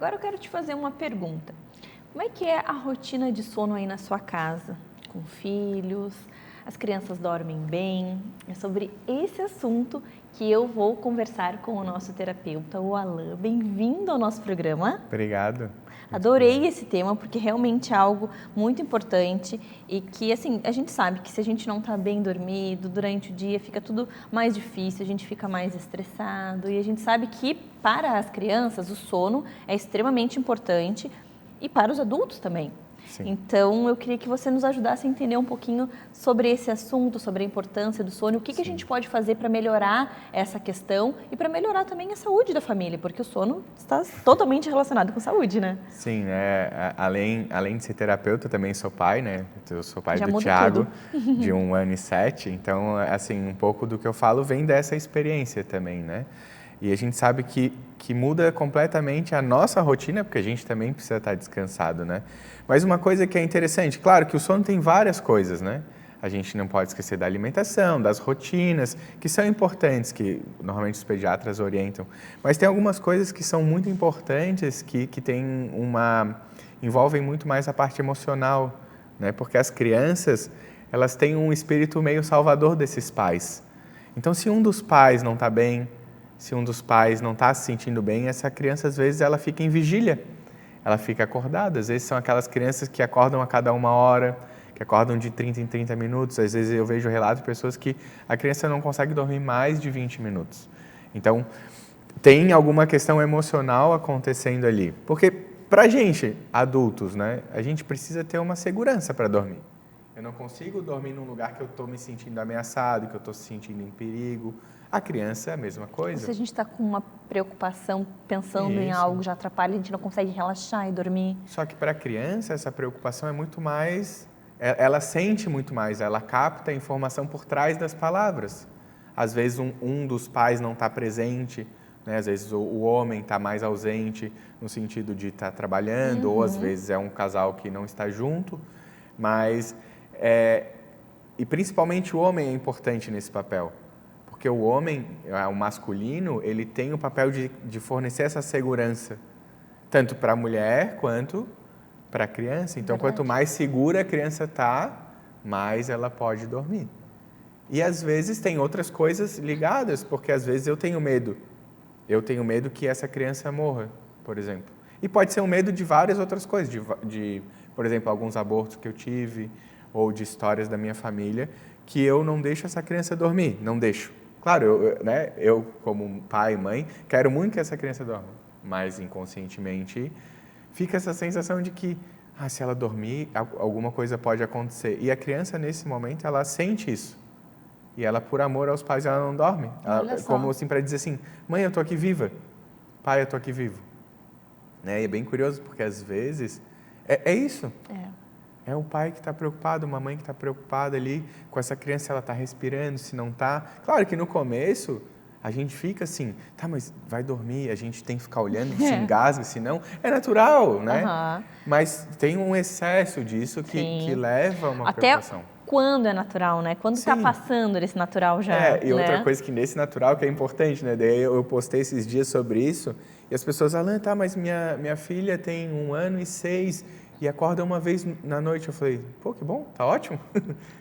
agora eu quero te fazer uma pergunta. Como é que é a rotina de sono aí na sua casa? Com filhos? As crianças dormem bem? É sobre esse assunto que eu vou conversar com o nosso terapeuta, o Alan. Bem-vindo ao nosso programa. Obrigado. Adorei esse tema, porque realmente é algo muito importante e que, assim, a gente sabe que se a gente não está bem dormido durante o dia, fica tudo mais difícil, a gente fica mais estressado e a gente sabe que para as crianças o sono é extremamente importante e para os adultos também. Sim. Então, eu queria que você nos ajudasse a entender um pouquinho sobre esse assunto, sobre a importância do sono, o que a gente pode fazer para melhorar essa questão e para melhorar também a saúde da família, porque o sono está totalmente relacionado com saúde, né? Sim, além de ser terapeuta, também sou pai, né? Eu sou pai Já do muda Thiago, tudo. de 1 ano e 7, então, assim, um pouco do que eu falo vem dessa experiência também, né? E a gente sabe que muda completamente a nossa rotina, porque a gente também precisa estar descansado, né? Mas uma coisa que é interessante, claro que o sono tem várias coisas, né? A gente não pode esquecer da alimentação, das rotinas, que são importantes, que normalmente os pediatras orientam. Mas tem algumas coisas que são muito importantes, que envolvem muito mais a parte emocional, né? Porque as crianças, elas têm um espírito meio salvador desses pais. Então, se um dos pais não está bem, se um dos pais não está se sentindo bem, essa criança, às vezes, ela fica em vigília, ela fica acordada. Às vezes, são aquelas crianças que acordam a cada 1 hora, que acordam de 30 em 30 minutos. Às vezes, eu vejo relatos de pessoas que a criança não consegue dormir mais de 20 minutos. Então, tem alguma questão emocional acontecendo ali. Porque, para a gente, adultos, né, a gente precisa ter uma segurança para dormir. Eu não consigo dormir num lugar que eu estou me sentindo ameaçado, que eu estou se sentindo em perigo. A criança é a mesma coisa. Se a gente está com uma preocupação, pensando em algo, já atrapalha, a gente não consegue relaxar e dormir. Só que para a criança, essa preocupação é muito mais... Ela sente muito mais, ela capta a informação por trás das palavras. Às vezes, um dos pais não está presente, né? Às vezes, o homem está mais ausente, no sentido de estar trabalhando, ou às vezes é um casal que não está junto. Mas, e principalmente o homem é importante nesse papel. Porque o homem, o masculino, ele tem o papel de fornecer essa segurança, tanto para a mulher quanto para a criança. Então, quanto mais segura a criança está, mais ela pode dormir. E, às vezes, tem outras coisas ligadas, porque, às vezes, eu tenho medo. Eu tenho medo que essa criança morra, por exemplo. E pode ser um medo de várias outras coisas, por exemplo, alguns abortos que eu tive, ou de histórias da minha família, que eu não deixo essa criança dormir, não deixo. Claro, eu como pai e mãe, quero muito que essa criança dorma, mas inconscientemente fica essa sensação de que, se ela dormir, alguma coisa pode acontecer. E a criança, nesse momento, ela sente isso. E ela, por amor aos pais, ela não dorme. Como assim, para dizer assim, mãe, eu estou aqui viva. Pai, eu estou aqui vivo. Né? E é bem curioso, porque às vezes é isso. É o pai que está preocupado, uma mãe que está preocupada ali com essa criança, se ela está respirando, se não está. Claro que no começo a gente fica assim, mas vai dormir, a gente tem que ficar olhando, se engasga, senão é natural, né? Mas tem um excesso disso que leva a uma preocupação. Quando é natural, né? Quando está passando desse natural já. E outra coisa que nesse natural que é importante, né? Daí eu postei esses dias sobre isso e as pessoas falam, mas minha filha tem 1 ano e 6 e acorda uma vez na noite. Eu falei, que bom, tá ótimo.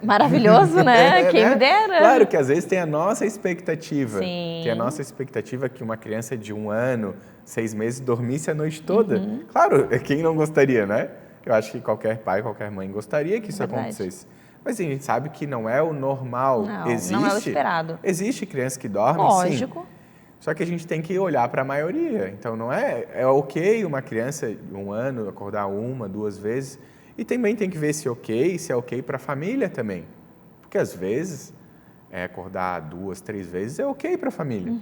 Maravilhoso, né? Quem me dera. Claro que às vezes tem a nossa expectativa. Sim. Tem a nossa expectativa que uma criança de 1 ano, 6 meses, dormisse a noite toda. Claro, quem não gostaria, né? Eu acho que qualquer pai, qualquer mãe gostaria que isso acontecesse. Mas a gente sabe que não é o normal. Não é o esperado. Existe criança que dorme, lógico. Sim. Só que a gente tem que olhar para a maioria. Então, não é ok uma criança de 1 ano acordar 1, 2 vezes. E também tem que ver se é ok para a família também. Porque, às vezes, acordar 2, 3 vezes é ok para a família.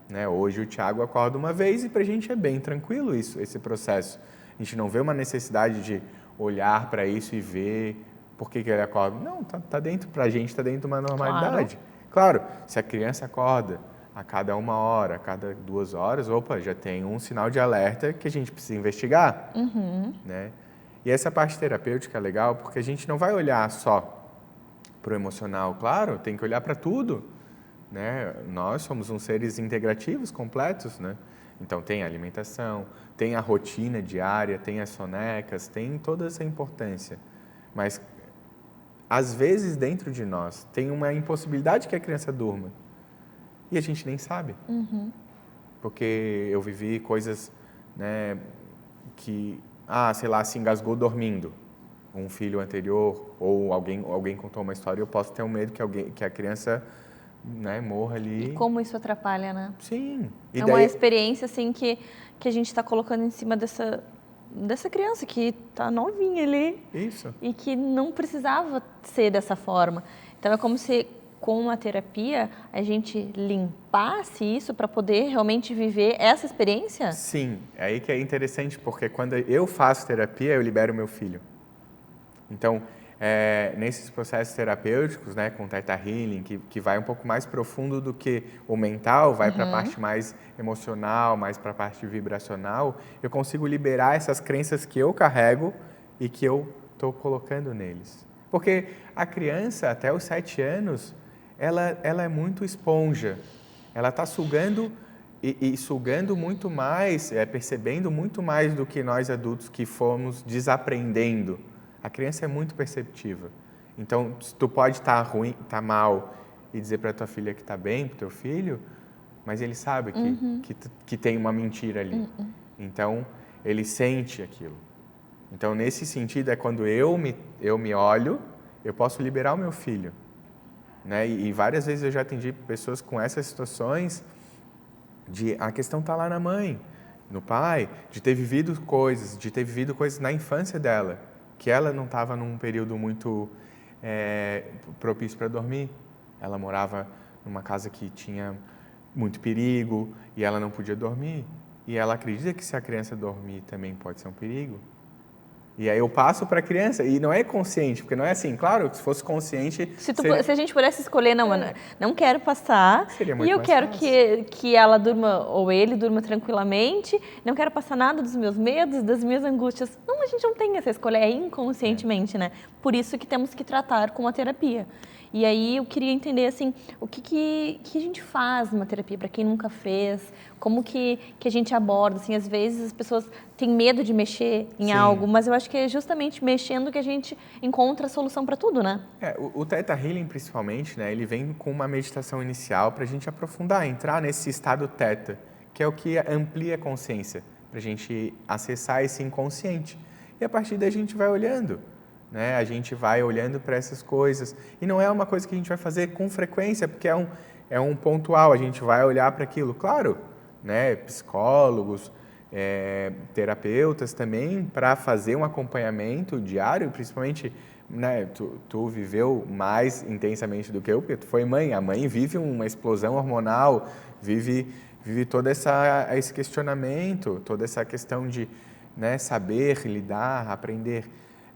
Né? Hoje, o Thiago acorda 1 vez e para a gente é bem tranquilo esse processo. A gente não vê uma necessidade de olhar para isso e ver por que ele acorda. Não, tá dentro, para a gente está dentro de uma normalidade. Claro, se a criança acorda a cada 1 hora, a cada 2 horas, já tem um sinal de alerta que a gente precisa investigar. Né? E essa parte terapêutica é legal porque a gente não vai olhar só para o emocional, claro, tem que olhar para tudo. Né? Nós somos uns seres integrativos, completos, né? Então tem a alimentação, tem a rotina diária, tem as sonecas, tem toda essa importância. Mas às vezes dentro de nós tem uma impossibilidade que a criança durma e a gente nem sabe. Porque eu vivi coisas, né, que, sei lá, se engasgou dormindo, um filho anterior, ou alguém contou uma história, eu posso ter um medo que a criança, né, morra ali. E como isso atrapalha, né? Sim. E É daí... uma experiência, assim, que a gente está colocando em cima dessa criança que está novinha ali. Isso. E que não precisava ser dessa forma. Então, é como se, com a terapia, a gente limpasse isso para poder realmente viver essa experiência? Sim. É aí que é interessante, porque quando eu faço terapia, eu libero meu filho. Então, nesses processos terapêuticos, né, com Theta Healing, que vai um pouco mais profundo do que o mental, vai para a parte mais emocional, mais para a parte vibracional, eu consigo liberar essas crenças que eu carrego e que eu estou colocando neles. Porque a criança, até os 7 anos, ela é muito esponja. Ela está sugando e sugando muito mais, percebendo muito mais do que nós adultos que fomos desaprendendo. A criança é muito perceptiva. Então, tu pode estar ruim, estar mal e dizer para tua filha que está bem, para o teu filho, mas ele sabe que tem uma mentira ali. Então, ele sente aquilo. Então, nesse sentido, é quando eu me olho, eu posso liberar o meu filho. Né? E várias vezes eu já atendi pessoas com essas situações de a questão está lá na mãe, no pai, de ter vivido coisas na infância dela, que ela não estava num período muito propício para dormir. Ela morava numa casa que tinha muito perigo e ela não podia dormir. E ela acredita que se a criança dormir também pode ser um perigo. E aí eu passo para a criança, e não é consciente, porque não é assim, claro, se fosse consciente... Se a gente pudesse escolher, não quero passar, seria muito e eu mais quero fácil. que ela durma, ou ele durma tranquilamente, não quero passar nada dos meus medos, das minhas angústias. Não, a gente não tem essa escolha, é inconscientemente, né? Por isso que temos que tratar com a terapia. E aí eu queria entender, assim, o que a gente faz numa terapia, para quem nunca fez, como que a gente aborda, assim, às vezes as pessoas têm medo de mexer em algo, mas eu acho que é justamente mexendo que a gente encontra a solução para tudo, né? O Theta Healing, principalmente, né, ele vem com uma meditação inicial para a gente aprofundar, entrar nesse estado Theta, que é o que amplia a consciência, para a gente acessar esse inconsciente. E a partir daí a gente vai olhando. Né? A gente vai olhando para essas coisas. E não é uma coisa que a gente vai fazer com frequência, porque é um pontual, a gente vai olhar para aquilo. Claro, né? Psicólogos, terapeutas também, para fazer um acompanhamento diário, principalmente, né? Tu viveu mais intensamente do que eu, porque tu foi mãe. A mãe vive uma explosão hormonal, vive todo esse questionamento, toda essa questão de, né, saber lidar, aprender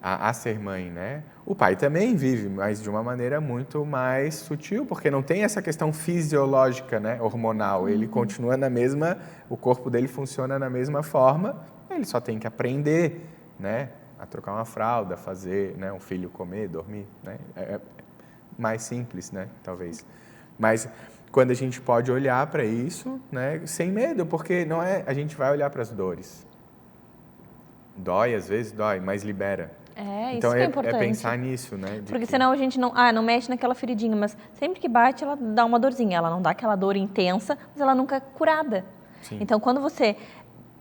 a ser mãe, né? O pai também vive, mas de uma maneira muito mais sutil, porque não tem essa questão fisiológica, né, hormonal. Ele continua o corpo dele funciona na mesma forma, ele só tem que aprender, né, a trocar uma fralda, fazer, né, um filho comer, dormir, né? É mais simples, né, talvez. Mas quando a gente pode olhar para isso, né, sem medo, porque não é, a gente vai olhar para as dores. Dói, às vezes dói, mas libera. Então, isso que é importante. É pensar nisso, né? Porque senão a gente não mexe naquela feridinha, mas sempre que bate, ela dá uma dorzinha. Ela não dá aquela dor intensa, mas ela nunca é curada. Sim. Então, quando você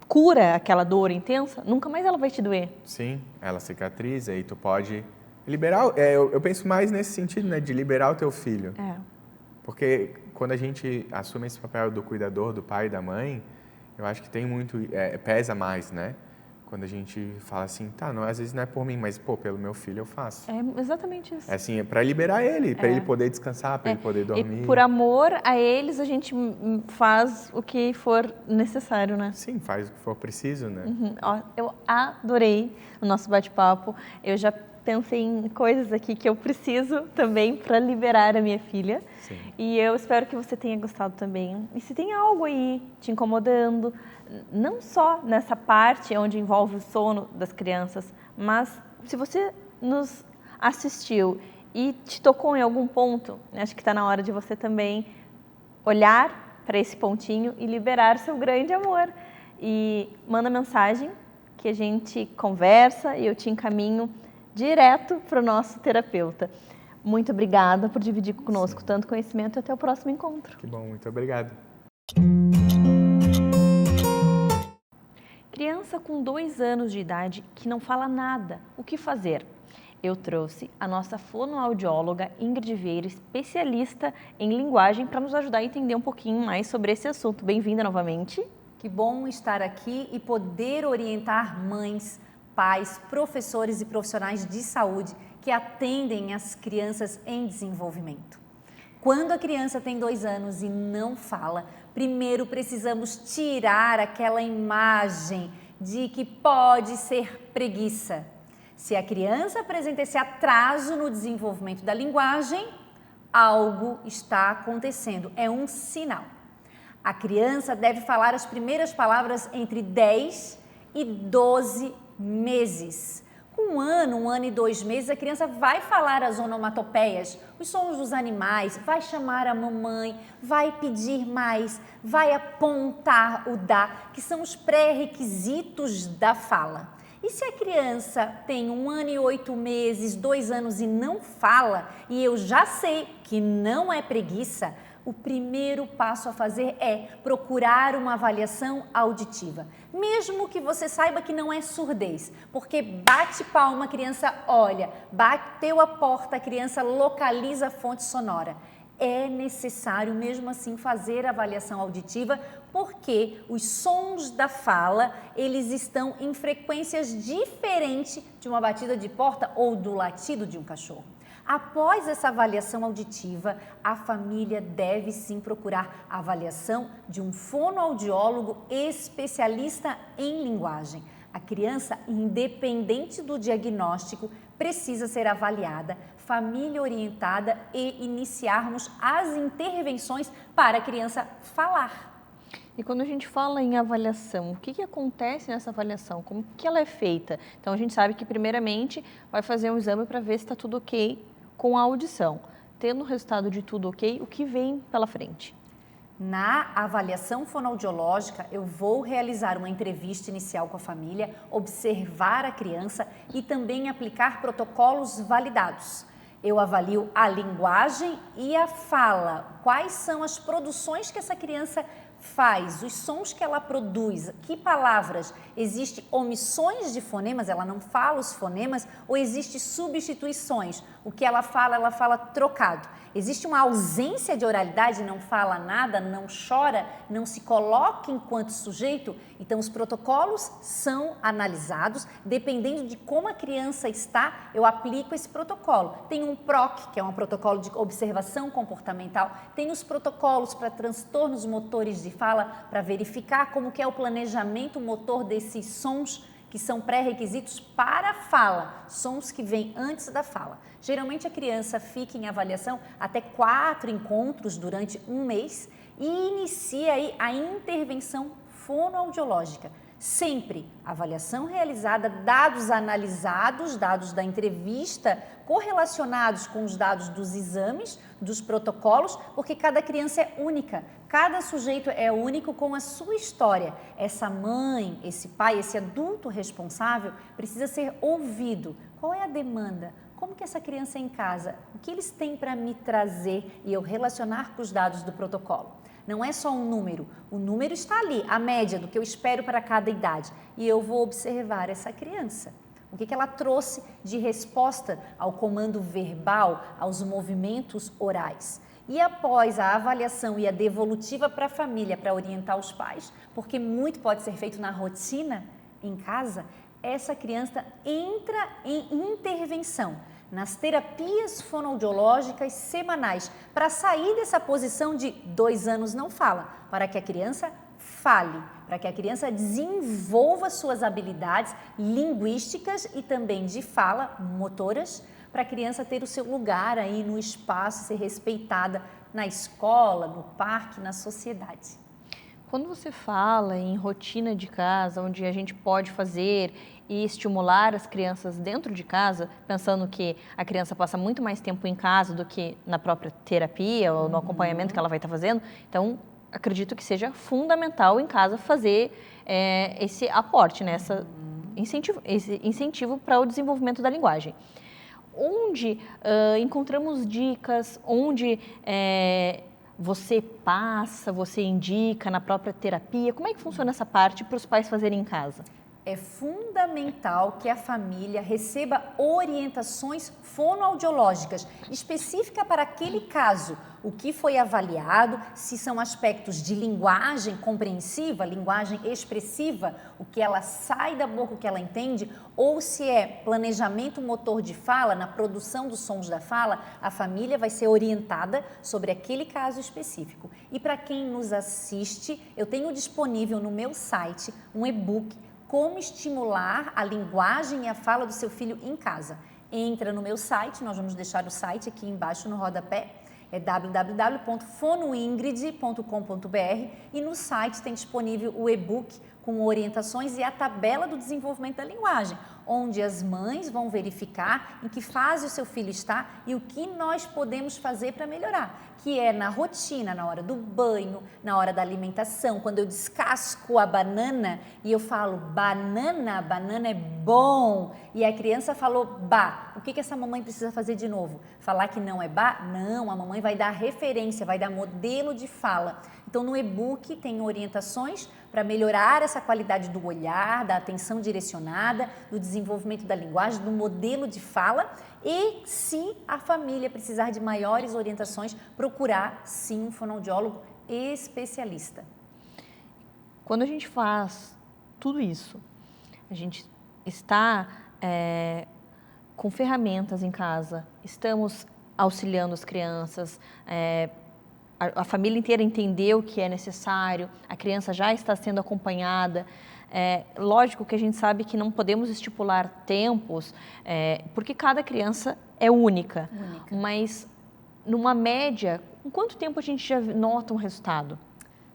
cura aquela dor intensa, nunca mais ela vai te doer. Sim, ela cicatriza e tu pode liberar... eu penso mais nesse sentido, né? De liberar o teu filho. Porque quando a gente assume esse papel do cuidador, do pai e da mãe, eu acho que tem muito... pesa mais, né? Quando a gente fala assim, não, às vezes não é por mim, mas, pelo meu filho eu faço. É exatamente isso. É assim, é para liberar ele, para ele poder descansar, para ele poder dormir. E por amor a eles, a gente faz o que for necessário, né? Sim, faz o que for preciso, né? Eu adorei o nosso bate-papo. Eu já pensei em coisas aqui que eu preciso também para liberar a minha filha. Sim. E eu espero que você tenha gostado também. E se tem algo aí te incomodando, não só nessa parte onde envolve o sono das crianças, mas se você nos assistiu e te tocou em algum ponto, acho que está na hora de você também olhar para esse pontinho e liberar seu grande amor. E manda mensagem que a gente conversa e eu te encaminho direto para o nosso terapeuta. Muito obrigada por dividir conosco tanto conhecimento e até o próximo encontro. Que bom, muito obrigado. Criança com 2 anos de idade que não fala nada, o que fazer? Eu trouxe a nossa fonoaudióloga Ingrid Vieira, especialista em linguagem, para nos ajudar a entender um pouquinho mais sobre esse assunto. Bem-vinda novamente. Que bom estar aqui e poder orientar mães, pais, professores e profissionais de saúde que atendem as crianças em desenvolvimento. Quando a criança tem 2 anos e não fala, primeiro precisamos tirar aquela imagem de que pode ser preguiça. Se a criança apresenta esse atraso no desenvolvimento da linguagem, algo está acontecendo, é um sinal. A criança deve falar as primeiras palavras entre 10 e 12 meses. Com 1 ano e 2 meses, a criança vai falar as onomatopeias, os sons dos animais, vai chamar a mamãe, vai pedir mais, vai apontar o dá, que são os pré-requisitos da fala. E se a criança tem 1 ano e 8 meses, 2 anos e não fala, e eu já sei que não é preguiça, o primeiro passo a fazer é procurar uma avaliação auditiva. Mesmo que você saiba que não é surdez, porque bate palma, a criança olha, bateu a porta, a criança localiza a fonte sonora. É necessário mesmo assim fazer a avaliação auditiva, porque os sons da fala, eles estão em frequências diferentes de uma batida de porta ou do latido de um cachorro. Após essa avaliação auditiva, a família deve sim procurar a avaliação de um fonoaudiólogo especialista em linguagem. A criança, independente do diagnóstico, precisa ser avaliada, família orientada e iniciarmos as intervenções para a criança falar. E quando a gente fala em avaliação, o que acontece nessa avaliação? Como que ela é feita? Então, a gente sabe que, primeiramente, vai fazer um exame para ver se está tudo ok com a audição. Tendo o resultado de tudo ok, o que vem pela frente? Na avaliação fonoaudiológica, eu vou realizar uma entrevista inicial com a família, observar a criança e também aplicar protocolos validados. Eu avalio a linguagem e a fala, quais são as produções que essa criança faz, os sons que ela produz, que palavras, existem omissões de fonemas, ela não fala os fonemas, ou existem substituições, o que ela fala trocado. Existe uma ausência de oralidade, não fala nada, não chora, não se coloca enquanto sujeito, então os protocolos são analisados, dependendo de como a criança está, eu aplico esse protocolo. Tem um PROC, que é um protocolo de observação comportamental, tem os protocolos para transtornos motores de fala, para verificar como que é o planejamento motor desses sons que são pré-requisitos para a fala, sons que vêm antes da fala. Geralmente a criança fica em avaliação até 4 encontros durante 1 mês e inicia aí a intervenção fonoaudiológica. Sempre avaliação realizada, dados analisados, dados da entrevista correlacionados com os dados dos exames, dos protocolos, porque cada criança é única, cada sujeito é único com a sua história. Essa mãe, esse pai, esse adulto responsável precisa ser ouvido. Qual é a demanda? Como que essa criança é em casa? O que eles têm para me trazer e eu relacionar com os dados do protocolo? Não é só um número, o número está ali, a média do que eu espero para cada idade. E eu vou observar essa criança. O que ela trouxe de resposta ao comando verbal, aos movimentos orais. E após a avaliação e a devolutiva para a família, para orientar os pais, porque muito pode ser feito na rotina, em casa, essa criança entra em intervenção nas terapias fonoaudiológicas semanais, para sair dessa posição de 2 anos não fala, para que a criança fale, para que a criança desenvolva suas habilidades linguísticas e também de fala, motoras, para a criança ter o seu lugar aí no espaço, ser respeitada na escola, no parque, na sociedade. Quando você fala em rotina de casa, onde a gente pode fazer e estimular as crianças dentro de casa, pensando que a criança passa muito mais tempo em casa do que na própria terapia ou no acompanhamento que ela vai estar fazendo, então acredito que seja fundamental em casa fazer esse aporte, né? Esse incentivo para o desenvolvimento da linguagem. Onde encontramos dicas, onde você passa, você indica na própria terapia, como é que funciona essa parte para os pais fazerem em casa? É fundamental que a família receba orientações fonoaudiológicas específicas para aquele caso. O que foi avaliado, se são aspectos de linguagem compreensiva, linguagem expressiva, o que ela sai da boca, o que ela entende, ou se é planejamento motor de fala, na produção dos sons da fala, a família vai ser orientada sobre aquele caso específico. E para quem nos assiste, eu tenho disponível no meu site um e-book como estimular a linguagem e a fala do seu filho em casa. Entra no meu site, nós vamos deixar o site aqui embaixo no rodapé, é www.fonoingrid.com.br e no site tem disponível o e-book com orientações e a tabela do desenvolvimento da linguagem, onde as mães vão verificar em que fase o seu filho está e o que nós podemos fazer para melhorar, que é na rotina, na hora do banho, na hora da alimentação, quando eu descasco a banana e eu falo banana, banana é bom, e a criança falou ba, o que essa mamãe precisa fazer de novo? Falar que não é ba? Não, a mamãe vai dar referência, vai dar modelo de fala. Então no e-book tem orientações para melhorar essa qualidade do olhar, da atenção direcionada, do desenvolvimento da linguagem, do modelo de fala e, se a família precisar de maiores orientações, procurar, sim, um fonoaudiólogo especialista. Quando a gente faz tudo isso, a gente está com ferramentas em casa, estamos auxiliando as crianças, a família inteira entendeu o que é necessário, a criança já está sendo acompanhada. Lógico que a gente sabe que não podemos estipular tempos, porque cada criança é única. Mas, numa média, em quanto tempo a gente já nota um resultado?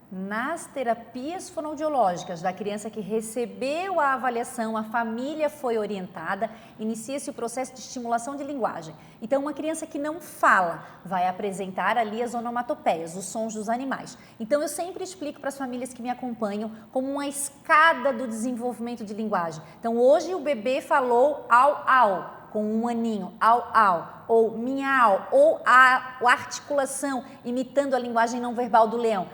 Nas terapias fonoaudiológicas da criança que recebeu a avaliação, a família foi orientada, inicia-se o processo de estimulação de linguagem. Então, uma criança que não fala vai apresentar ali as onomatopeias, os sons dos animais. Então, eu sempre explico para as famílias que me acompanham como uma escada do desenvolvimento de linguagem. Então, hoje o bebê falou au, au, com um aninho, au, au, ou miau, ou a articulação imitando a linguagem não verbal do leão.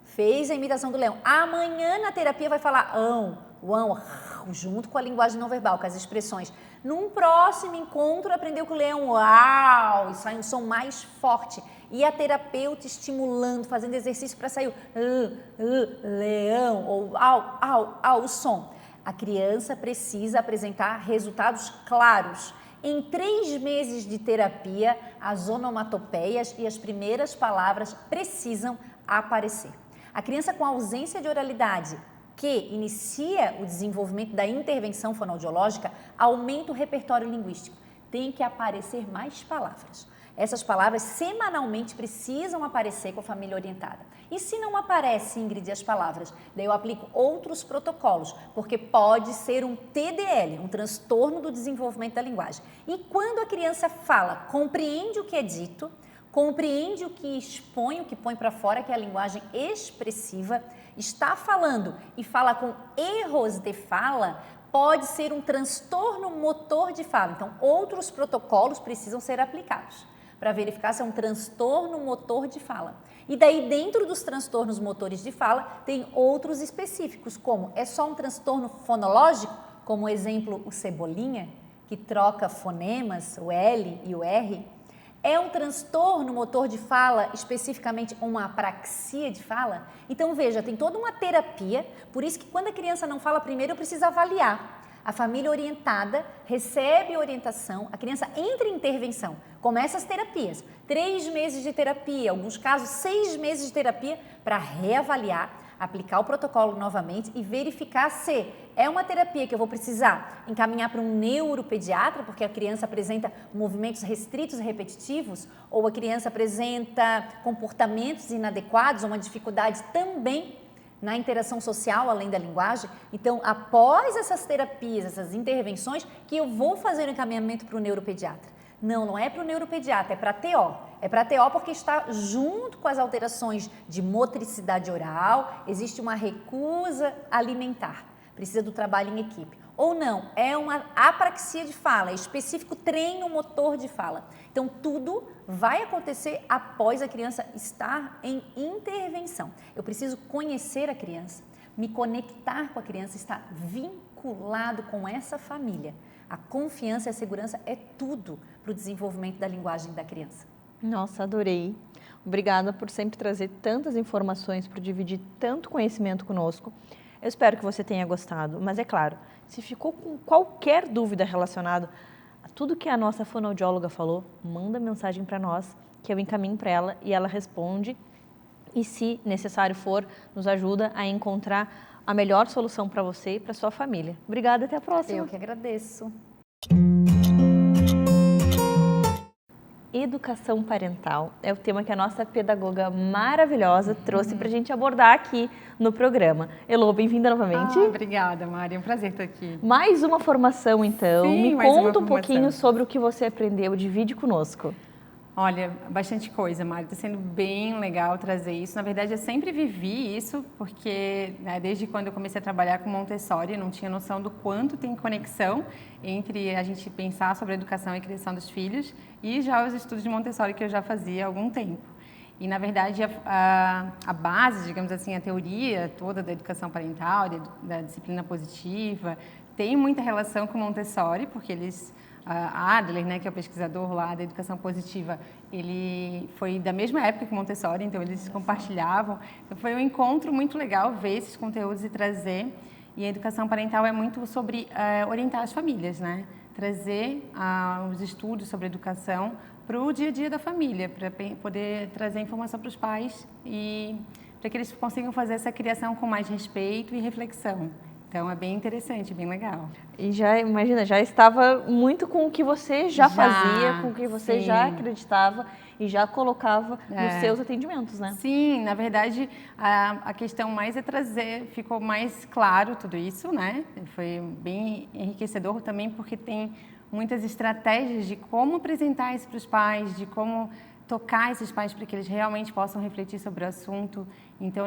Fez a imitação do leão. Amanhã na terapia vai falar ão, uão, junto com a linguagem não verbal, com as expressões. Num próximo encontro aprendeu com o leão, uau, e sai um som mais forte. E a terapeuta estimulando, fazendo exercício para sair o leão, ou au, au, au, o som. A criança precisa apresentar resultados claros. Em 3 meses de terapia, as onomatopeias e as primeiras palavras precisam aparecer. A criança com ausência de oralidade, que inicia o desenvolvimento da intervenção fonoaudiológica, aumenta o repertório linguístico. Tem que aparecer mais palavras. Essas palavras semanalmente precisam aparecer com a família orientada. E se não aparece, Ingrid, as palavras, daí eu aplico outros protocolos, porque pode ser um TDL, um transtorno do desenvolvimento da linguagem. E quando a criança fala, compreende o que é dito, compreende o que expõe, o que põe para fora, que é a linguagem expressiva, está falando e fala com erros de fala, pode ser um transtorno motor de fala. Então, outros protocolos precisam ser aplicados para verificar se é um transtorno motor de fala. E daí, dentro dos transtornos motores de fala, tem outros específicos, como é só um transtorno fonológico, como exemplo o Cebolinha, que troca fonemas, o L e o R. É um transtorno motor de fala, especificamente uma apraxia de fala? Então, veja, tem toda uma terapia, por isso que quando a criança não fala primeiro, eu preciso avaliar. A família orientada recebe orientação, a criança entra em intervenção, começa as terapias, 3 meses de terapia, em alguns casos 6 meses de terapia para reavaliar, aplicar o protocolo novamente e verificar se é uma terapia que eu vou precisar encaminhar para um neuropediatra, porque a criança apresenta movimentos restritos e repetitivos, ou a criança apresenta comportamentos inadequados, ou uma dificuldade também na interação social, além da linguagem. Então, após essas terapias, essas intervenções, que eu vou fazer o encaminhamento para o neuropediatra. Não é para o neuropediatra, é para a TO. É para TO porque está junto com as alterações de motricidade oral, existe uma recusa alimentar, precisa do trabalho em equipe. Ou não, é uma apraxia de fala, é específico treino motor de fala. Então, tudo vai acontecer após a criança estar em intervenção. Eu preciso conhecer a criança, me conectar com a criança, estar vinculado com essa família. A confiança e a segurança é tudo para o desenvolvimento da linguagem da criança. Nossa, adorei. Obrigada por sempre trazer tantas informações, por dividir tanto conhecimento conosco. Eu espero que você tenha gostado, mas é claro, se ficou com qualquer dúvida relacionada a tudo que a nossa fonoaudióloga falou, manda mensagem para nós, que eu encaminho para ela e ela responde. E se necessário for, nos ajuda a encontrar a melhor solução para você e para sua família. Obrigada, até a próxima. Eu que agradeço. Educação parental é o tema que a nossa pedagoga maravilhosa trouxe para a gente abordar aqui no programa. Elô, bem-vinda novamente. Obrigada, Mari. É um prazer estar aqui. Mais uma formação, então. Sim, Me mais uma conta um formação. pouquinho sobre o que você aprendeu. Divide conosco. Olha, bastante coisa, Mari. Está sendo bem legal trazer isso. Na verdade, eu sempre vivi isso, porque desde quando eu comecei a trabalhar com Montessori, eu não tinha noção do quanto tem conexão entre a gente pensar sobre a educação e a criação dos filhos e já os estudos de Montessori que eu já fazia há algum tempo. E, na verdade, a base, digamos assim, a teoria toda da educação parental, da disciplina positiva, tem muita relação com Montessori, porque eles... Adler, né, que é o pesquisador lá da educação positiva, ele foi da mesma época que Montessori, então eles compartilhavam. Então foi um encontro muito legal ver esses conteúdos e trazer. E a educação parental é muito sobre orientar as famílias, né? Trazer os estudos sobre educação para o dia a dia da família, para poder trazer informação para os pais e para que eles consigam fazer essa criação com mais respeito e reflexão. Então, é bem interessante, bem legal. E já, imagina, já estava muito com o que você já fazia, com o que você já acreditava e já colocava nos seus atendimentos, né? Sim, na verdade, a questão mais é trazer, ficou mais claro tudo isso, né? Foi bem enriquecedor também, porque tem muitas estratégias de como apresentar isso para os pais, de como tocar esses pais para que eles realmente possam refletir sobre o assunto. Então,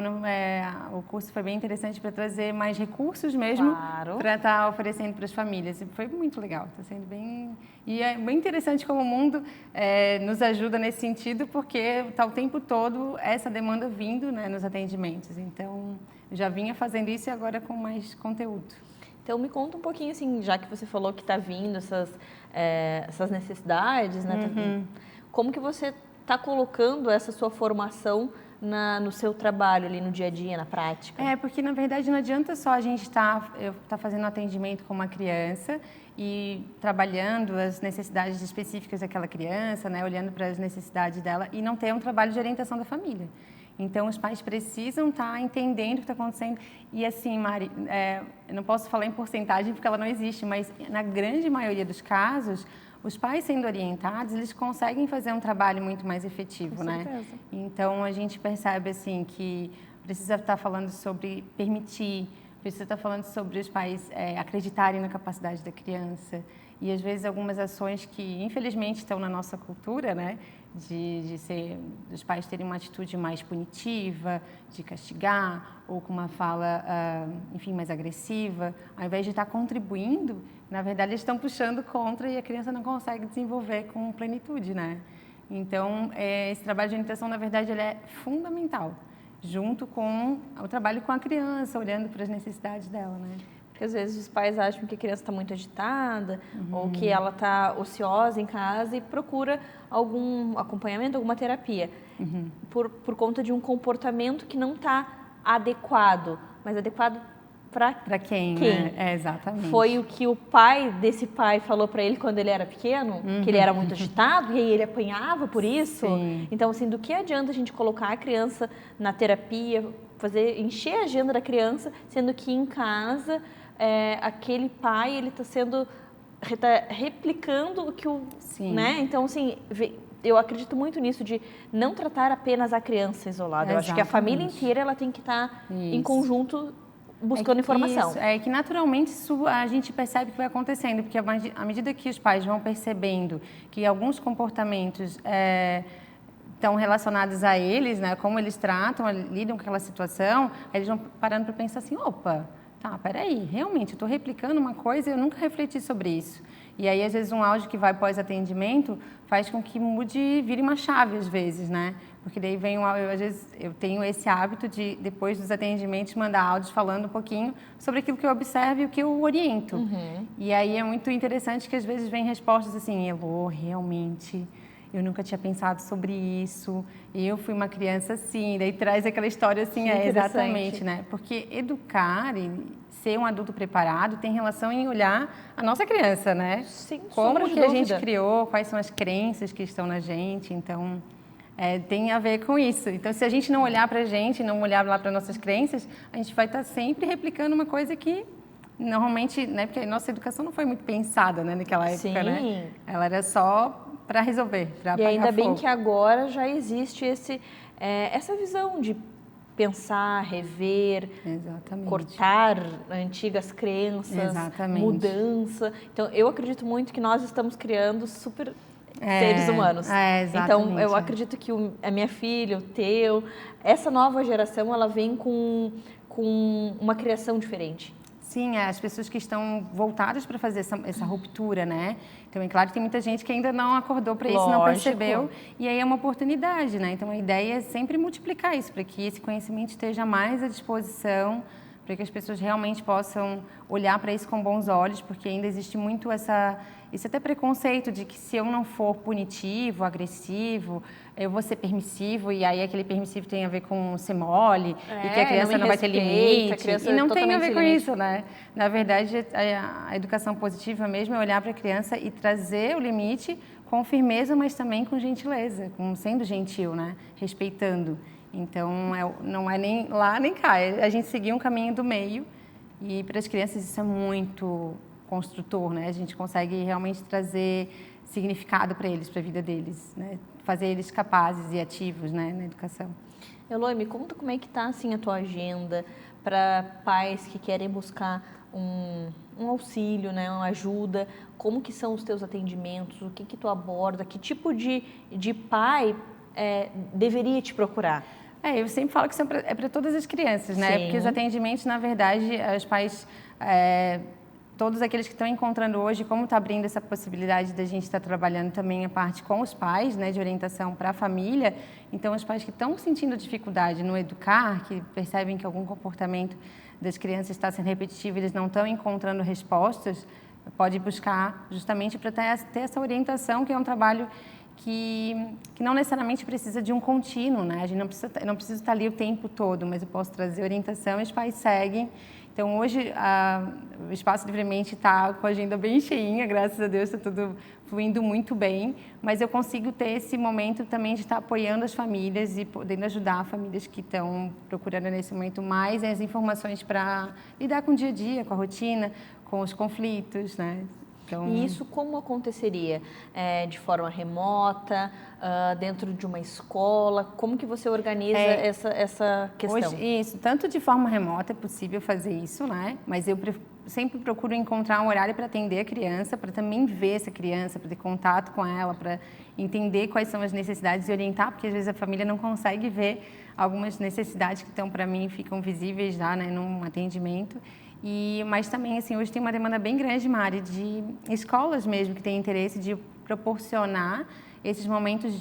o curso foi bem interessante para trazer mais recursos mesmo para estar oferecendo para as famílias. E foi muito legal, está sendo bem... E é bem interessante como o mundo nos ajuda nesse sentido, porque está o tempo todo essa demanda vindo, né, nos atendimentos. Então, eu já vinha fazendo isso e agora com mais conteúdo. Então, me conta um pouquinho, assim, já que você falou que está vindo essas necessidades, né? Como que você está colocando essa sua formação no seu trabalho ali no dia a dia, na prática? Porque na verdade não adianta só a gente estar fazendo atendimento com uma criança e trabalhando as necessidades específicas daquela criança, né, olhando para as necessidades dela e não ter um trabalho de orientação da família. Então, os pais precisam estar entendendo o que está acontecendo. E assim, Mari, eu não posso falar em porcentagem porque ela não existe, mas na grande maioria dos casos, os pais sendo orientados, eles conseguem fazer um trabalho muito mais efetivo, né? certeza. Então, a gente percebe, assim, que precisa estar falando sobre permitir, precisa estar falando sobre os pais acreditarem na capacidade da criança. E, às vezes, algumas ações que, infelizmente, estão na nossa cultura, né? Dos pais terem uma atitude mais punitiva, de castigar, ou com uma fala, enfim, mais agressiva, ao invés de estar contribuindo, na verdade, eles estão puxando contra e a criança não consegue desenvolver com plenitude, né? Então, esse trabalho de orientação, na verdade, ele é fundamental, junto com o trabalho com a criança, olhando para as necessidades dela, né? Porque às vezes os pais acham que a criança está muito agitada ou que ela está ociosa em casa e procura algum acompanhamento, alguma terapia. Por conta de um comportamento que não está adequado, mas adequado para quem? Quem? Né? Exatamente. Foi o que o pai desse pai falou para ele quando ele era pequeno, que ele era muito agitado e aí ele apanhava por isso. Sim. Então, assim, do que adianta a gente colocar a criança na terapia, encher a agenda da criança, sendo que em casa aquele pai ele está replicando o que o, Sim. né? Então, assim, eu acredito muito nisso de não tratar apenas a criança isolada. Eu acho que a família inteira ela tem que estar em conjunto buscando informação. Isso, que naturalmente isso a gente percebe que vai acontecendo, porque à medida que os pais vão percebendo que alguns comportamentos estão relacionados a eles, né? Como eles tratam, lidam com aquela situação, aí eles vão parando para pensar assim, opa, tá, peraí, realmente, eu estou replicando uma coisa e eu nunca refleti sobre isso. E aí, às vezes, um áudio que vai pós-atendimento faz com que vire uma chave, às vezes, né? Porque daí vem às vezes, eu tenho esse hábito de, depois dos atendimentos, mandar áudios falando um pouquinho sobre aquilo que eu observo e o que eu oriento. E aí é muito interessante que, às vezes, vem respostas assim, Elô, realmente, eu nunca tinha pensado sobre isso, eu fui uma criança assim, daí traz aquela história assim, exatamente, né? Porque educar e ser um adulto preparado tem relação em olhar a nossa criança, né? Sem Como sombra de que a dúvida. gente criou, quais são as crenças que estão na gente, então tem a ver com isso. Então, se a gente não olhar para a gente, não olhar lá para nossas crenças, a gente vai estar sempre replicando uma coisa que normalmente, né? Porque a nossa educação não foi muito pensada, né, naquela época, né? Ela era só para resolver, para apagar E ainda bem fogo. que agora já existe essa visão de pensar, rever, Exatamente. cortar antigas crenças, Exatamente. mudança. Então, eu acredito muito que nós estamos criando super seres humanos. Exatamente. Então, eu acredito que a minha filha, o teu, essa nova geração, ela vem com uma criação diferente. Sim, as pessoas que estão voltadas para fazer essa ruptura, né? Então, é claro que tem muita gente que ainda não acordou para isso, não percebeu, e aí é uma oportunidade, né? Então, a ideia é sempre multiplicar isso, para que esse conhecimento esteja mais à disposição, para que as pessoas realmente possam olhar para isso com bons olhos, porque ainda existe muito esse até preconceito de que se eu não for punitivo, agressivo, eu vou ser permissivo, e aí aquele permissivo tem a ver com ser mole, e que a criança não vai ter limite, e não tem a ver com isso, né? Na verdade, a educação positiva mesmo é olhar para a criança e trazer o limite com firmeza, mas também com gentileza, sendo gentil, né? Respeitando. Então, não é nem lá nem cá, é a gente seguir um caminho do meio, e para as crianças isso é muito construtor, né? A gente consegue realmente trazer significado para eles, para a vida deles, né? Fazer eles capazes e ativos, né, na educação. Eloy, me conta como é que está assim, a tua agenda para pais que querem buscar um auxílio, né, uma ajuda. Como que são os teus atendimentos? O que tu aborda? Que tipo de pai deveria te procurar? Eu sempre falo que isso é para todas as crianças, né? Sim. Porque os atendimentos, na verdade, os pais... todos aqueles que estão encontrando hoje, como está abrindo essa possibilidade da gente estar trabalhando também a parte com os pais, né, de orientação para a família. Então, os pais que estão sentindo dificuldade no educar, que percebem que algum comportamento das crianças está sendo repetitivo, eles não estão encontrando respostas, pode buscar justamente para ter essa orientação, que é um trabalho que não necessariamente precisa de um contínuo, né? A gente não precisa estar ali o tempo todo, mas eu posso trazer orientação e os pais seguem. Então, hoje, o Espaço Livremente está com a agenda bem cheinha, graças a Deus, está tudo fluindo muito bem, mas eu consigo ter esse momento também de estar apoiando as famílias e podendo ajudar famílias que estão procurando nesse momento mais as informações para lidar com o dia a dia, com a rotina, com os conflitos, né? Então... E isso como aconteceria? De forma remota, dentro de uma escola? Como que você organiza essa questão? Hoje, isso, tanto de forma remota é possível fazer isso, né? Mas eu sempre procuro encontrar um horário para atender a criança, para também ver essa criança, para ter contato com ela, para entender quais são as necessidades e orientar, porque às vezes a família não consegue ver algumas necessidades que estão, para mim, ficam visíveis já, né, num atendimento. Mas também, assim, hoje tem uma demanda bem grande, Mari, de escolas mesmo que têm interesse de proporcionar esses momentos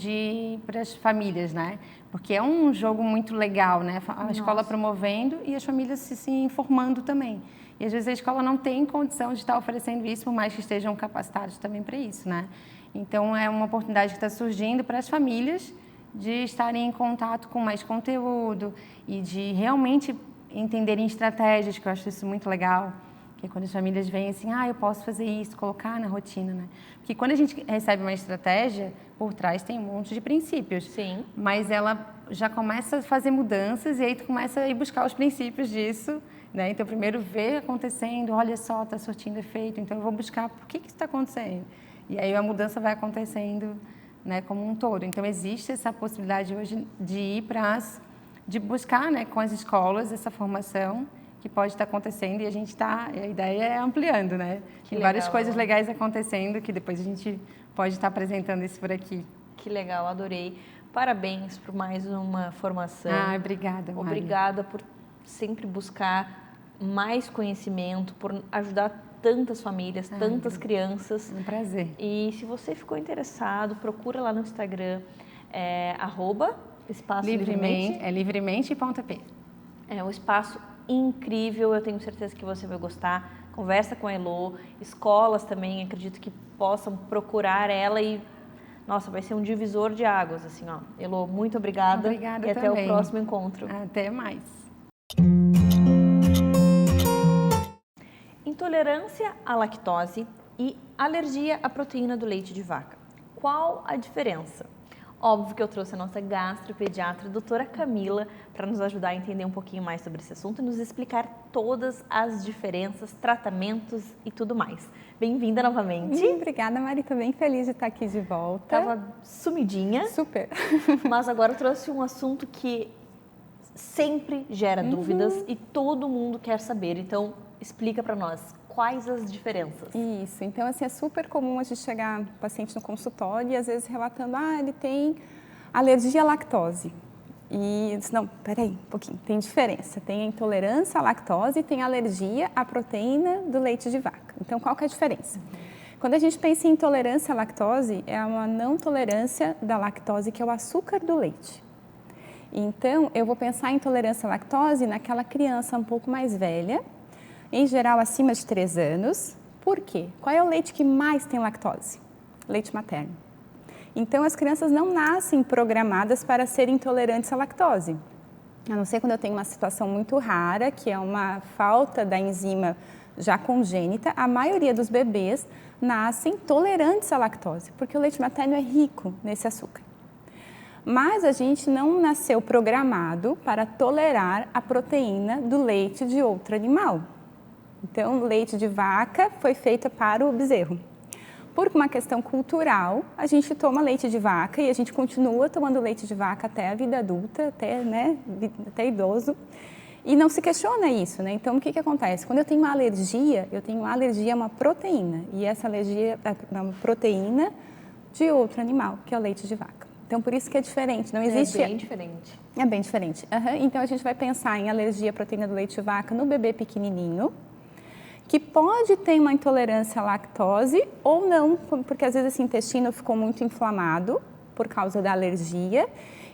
para as famílias, né? Porque é um jogo muito legal, né? A escola promovendo e as famílias se informando também. E às vezes a escola não tem condição de estar oferecendo isso, por mais que estejam capacitados também para isso, né? Então, é uma oportunidade que está surgindo para as famílias de estarem em contato com mais conteúdo e de realmente entenderem estratégias, que eu acho isso muito legal, que é quando as famílias veem assim, eu posso fazer isso, colocar na rotina, né? Porque quando a gente recebe uma estratégia, por trás tem um monte de princípios. Sim. Mas ela já começa a fazer mudanças e aí tu começa a ir buscar os princípios disso, né? Então, primeiro ver acontecendo, olha só, está surtindo efeito, então eu vou buscar por que isso está acontecendo. E aí a mudança vai acontecendo, né, como um todo. Então, existe essa possibilidade hoje de ir de buscar, né, com as escolas essa formação que pode estar acontecendo e a ideia é ampliando, né? Tem várias coisas legais acontecendo que depois a gente pode estar apresentando isso por aqui. Que legal, adorei. parabéns por mais uma formação. Obrigada, Mari. Obrigada por sempre buscar mais conhecimento, por ajudar tantas famílias, tantas crianças. Um prazer. E se você ficou interessado, procura lá no Instagram, @espaço livremente. Livremente.p. É um espaço incrível, eu tenho certeza que você vai gostar. Conversa com a Elo, escolas também, acredito que possam procurar ela e, nossa, vai ser um divisor de águas, assim, ó. Elo, muito obrigada. Obrigada e também. Até o próximo encontro. Até mais. Intolerância à lactose e alergia à proteína do leite de vaca. Qual a diferença? Óbvio que eu trouxe a nossa gastropediatra, doutora Camila, para nos ajudar a entender um pouquinho mais sobre esse assunto e nos explicar todas as diferenças, tratamentos e tudo mais. Bem-vinda novamente. Obrigada, Mari. Estou bem feliz de estar aqui de volta. Tava sumidinha. Super. Mas agora eu trouxe um assunto que sempre gera dúvidas e todo mundo quer saber. Então, explica para nós quais as diferenças. Isso. Então, assim, é super comum a gente chegar paciente no consultório e às vezes relatando, ele tem alergia à lactose. E eu disse, não, peraí, um pouquinho, tem diferença. Tem a intolerância à lactose e tem alergia à proteína do leite de vaca. Então, qual que é a diferença? Quando a gente pensa em intolerância à lactose, é uma não tolerância da lactose, que é o açúcar do leite. Então, eu vou pensar em intolerância à lactose naquela criança um pouco mais velha, em geral acima de 3 anos. Por quê? Qual é o leite que mais tem lactose? Leite materno. Então, as crianças não nascem programadas para serem intolerantes à lactose. A não ser quando eu tenho uma situação muito rara, que é uma falta da enzima já congênita, a maioria dos bebês nascem tolerantes à lactose, porque o leite materno é rico nesse açúcar. Mas a gente não nasceu programado para tolerar a proteína do leite de outro animal. Então, o leite de vaca foi feito para o bezerro. Por uma questão cultural, a gente toma leite de vaca e a gente continua tomando leite de vaca até a vida adulta, até idoso, e não se questiona isso, né? Então, o que acontece? Quando eu tenho uma alergia a uma proteína, e essa alergia é uma proteína de outro animal, que é o leite de vaca. Então, por isso que é diferente, não existe... É bem diferente. É bem diferente. Então, a gente vai pensar em alergia à proteína do leite de vaca no bebê pequenininho, que pode ter uma intolerância à lactose ou não, porque às vezes esse intestino ficou muito inflamado por causa da alergia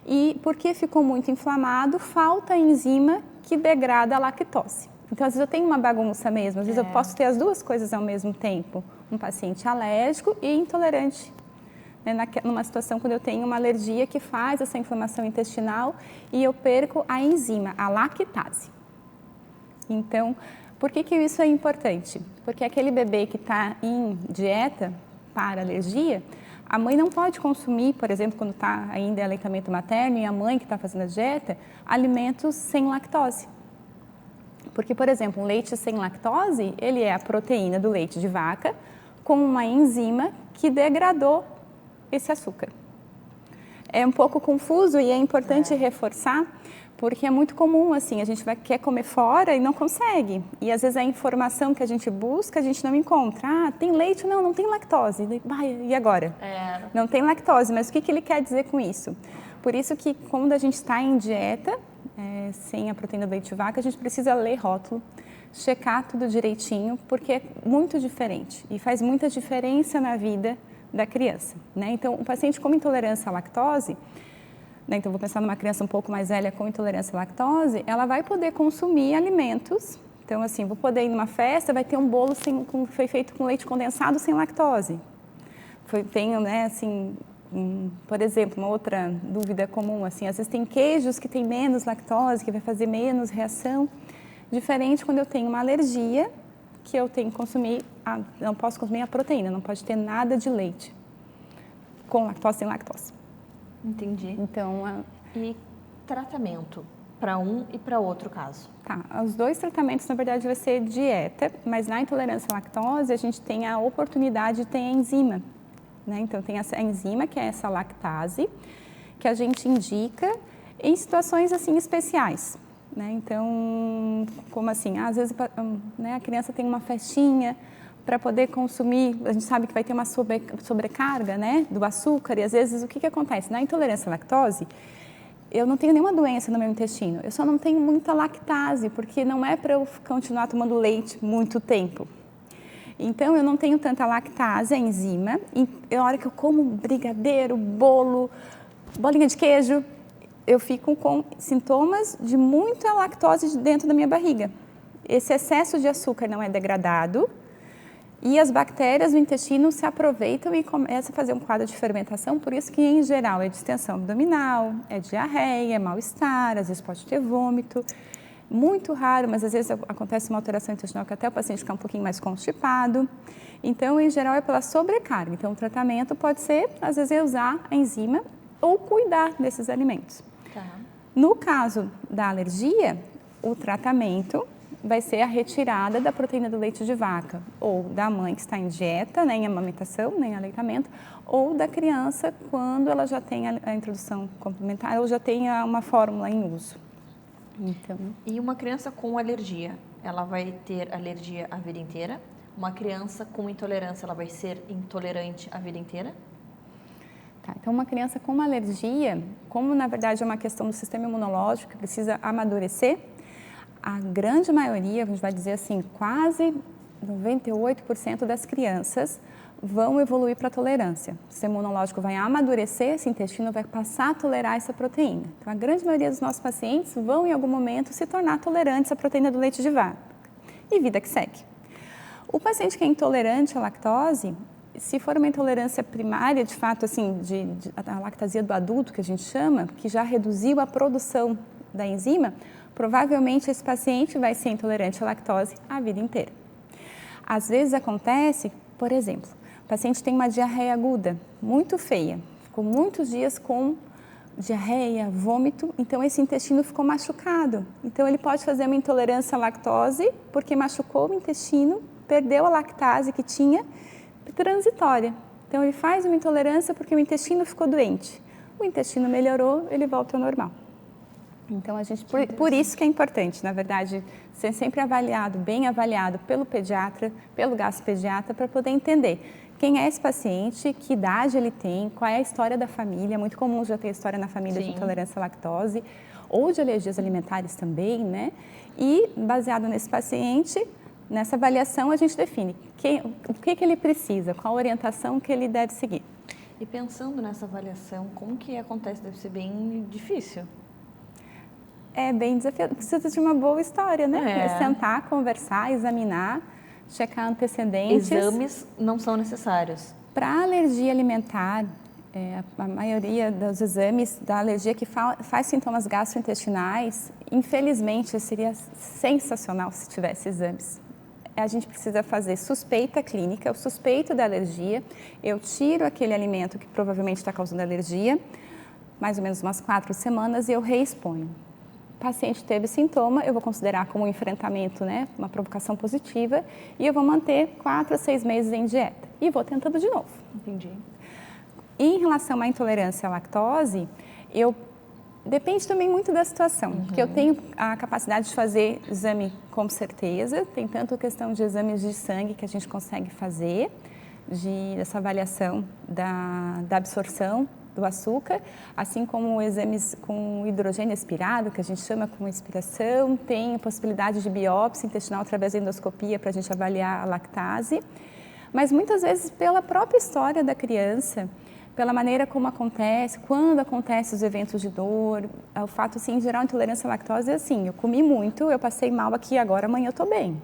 e porque ficou muito inflamado, falta a enzima que degrada a lactose. Então, às vezes eu tenho uma bagunça mesmo, às vezes eu posso ter as duas coisas ao mesmo tempo, um paciente alérgico e intolerante. Numa situação quando eu tenho uma alergia que faz essa inflamação intestinal e eu perco a enzima, a lactase. Então, por que isso é importante? Porque aquele bebê que está em dieta para alergia, a mãe não pode consumir, por exemplo, quando está ainda em aleitamento materno e a mãe que está fazendo a dieta, alimentos sem lactose. Porque, por exemplo, um leite sem lactose, ele é a proteína do leite de vaca com uma enzima que degradou esse açúcar. É um pouco confuso e é importante reforçar, porque é muito comum, assim, a gente quer comer fora e não consegue. E às vezes a informação que a gente busca, a gente não encontra. Tem leite? Não tem lactose. E agora? Não tem lactose, mas o que ele quer dizer com isso? Por isso que quando a gente está em dieta, sem a proteína do leite de vaca, a gente precisa ler rótulo, checar tudo direitinho, porque é muito diferente e faz muita diferença na vida da criança, né? Então, o paciente com intolerância à lactose, né? Então, vou pensar numa criança um pouco mais velha com intolerância à lactose, ela vai poder consumir alimentos. Então, assim, vou poder ir numa festa, vai ter um bolo foi feito com leite condensado sem lactose. Tenho, né, assim, por exemplo, uma outra dúvida comum, assim, às vezes tem queijos que tem menos lactose, que vai fazer menos reação. Diferente quando eu tenho uma alergia, que eu tenho que consumir, não posso consumir a proteína, não pode ter nada de leite com lactose, sem lactose. Entendi. Então, E tratamento para um e para outro caso? Tá, os dois tratamentos, na verdade, vai ser dieta, mas na intolerância à lactose, a gente tem a oportunidade de ter a enzima, né? Então, tem essa enzima, que é essa lactase, que a gente indica em situações, assim, especiais. Né? Então, como assim? Às vezes, né, a criança tem uma festinha, para poder consumir, a gente sabe que vai ter uma sobrecarga, né, do açúcar, e às vezes o que acontece? Na intolerância à lactose, eu não tenho nenhuma doença no meu intestino, eu só não tenho muita lactase, porque não é para eu continuar tomando leite muito tempo. Então, eu não tenho tanta lactase, a enzima, e a hora que eu como brigadeiro, bolo, bolinha de queijo, eu fico com sintomas de muita lactose dentro da minha barriga. Esse excesso de açúcar não é degradado e as bactérias do intestino se aproveitam e começam a fazer um quadro de fermentação, por isso que, em geral, é distensão abdominal, é diarreia, é mal-estar, às vezes pode ter vômito. Muito raro, mas às vezes acontece uma alteração intestinal que até o paciente fica um pouquinho mais constipado. Então, em geral, é pela sobrecarga. Então, o tratamento pode ser, às vezes, usar a enzima ou cuidar desses alimentos. Tá. No caso da alergia, o tratamento vai ser a retirada da proteína do leite de vaca, ou da mãe que está em dieta, nem amamentação, nem aleitamento, ou da criança quando ela já tem a introdução complementar ou já tem uma fórmula em uso. Então. E uma criança com alergia, ela vai ter alergia a vida inteira? Uma criança com intolerância, ela vai ser intolerante a vida inteira? Tá, então, uma criança com uma alergia, como na verdade é uma questão do sistema imunológico que precisa amadurecer, a grande maioria, a gente vai dizer assim, quase 98% das crianças vão evoluir para a tolerância. O sistema imunológico vai amadurecer, esse intestino vai passar a tolerar essa proteína. Então, a grande maioria dos nossos pacientes vão, em algum momento, se tornar tolerantes à proteína do leite de vaca. E vida que segue. O paciente que é intolerante à lactose, se for uma intolerância primária, de fato, assim, a lactasia do adulto, que a gente chama, que já reduziu a produção da enzima, provavelmente esse paciente vai ser intolerante à lactose a vida inteira. Às vezes acontece, por exemplo, o paciente tem uma diarreia aguda, muito feia, ficou muitos dias com diarreia, vômito, então esse intestino ficou machucado. Então ele pode fazer uma intolerância à lactose porque machucou o intestino, perdeu a lactase que tinha, transitória. Então ele faz uma intolerância porque o intestino ficou doente. O intestino melhorou, ele volta ao normal. Então a gente, por isso que é importante, na verdade, ser sempre avaliado, bem avaliado pelo pediatra, pelo gastropediatra, para poder entender quem é esse paciente, que idade ele tem, qual é a história da família. É muito comum já ter história na família de intolerância à lactose ou de alergias alimentares também, né? E baseado nesse paciente, nessa avaliação a gente define o que ele precisa, qual a orientação que ele deve seguir. E pensando nessa avaliação, como que acontece? Deve ser bem difícil. É bem desafiador, precisa de uma boa história, né? É. Sentar, conversar, examinar, checar antecedentes. Exames não são necessários. Para alergia alimentar, a maioria dos exames da alergia que faz sintomas gastrointestinais, infelizmente seria sensacional se tivesse exames. A gente precisa fazer suspeita clínica, eu suspeito da alergia, eu tiro aquele alimento que provavelmente está causando alergia, mais ou menos umas 4 semanas, e eu reexponho. O paciente teve sintoma, eu vou considerar como um enfrentamento, né, uma provocação positiva, e eu vou manter 4 a 6 meses em dieta. E vou tentando de novo. Entendi. Em relação à intolerância à lactose, depende também muito da situação, porque eu tenho a capacidade de fazer exame com certeza, tem tanto a questão de exames de sangue que a gente consegue fazer, dessa avaliação da absorção do açúcar, assim como exames com hidrogênio expirado, que a gente chama com expiração, tem a possibilidade de biópsia intestinal através da endoscopia para a gente avaliar a lactase, mas muitas vezes pela própria história da criança, pela maneira como acontece, quando acontecem os eventos de dor, o fato, assim, em geral, intolerância à lactose é assim, eu comi muito, eu passei mal aqui, agora amanhã eu estou bem.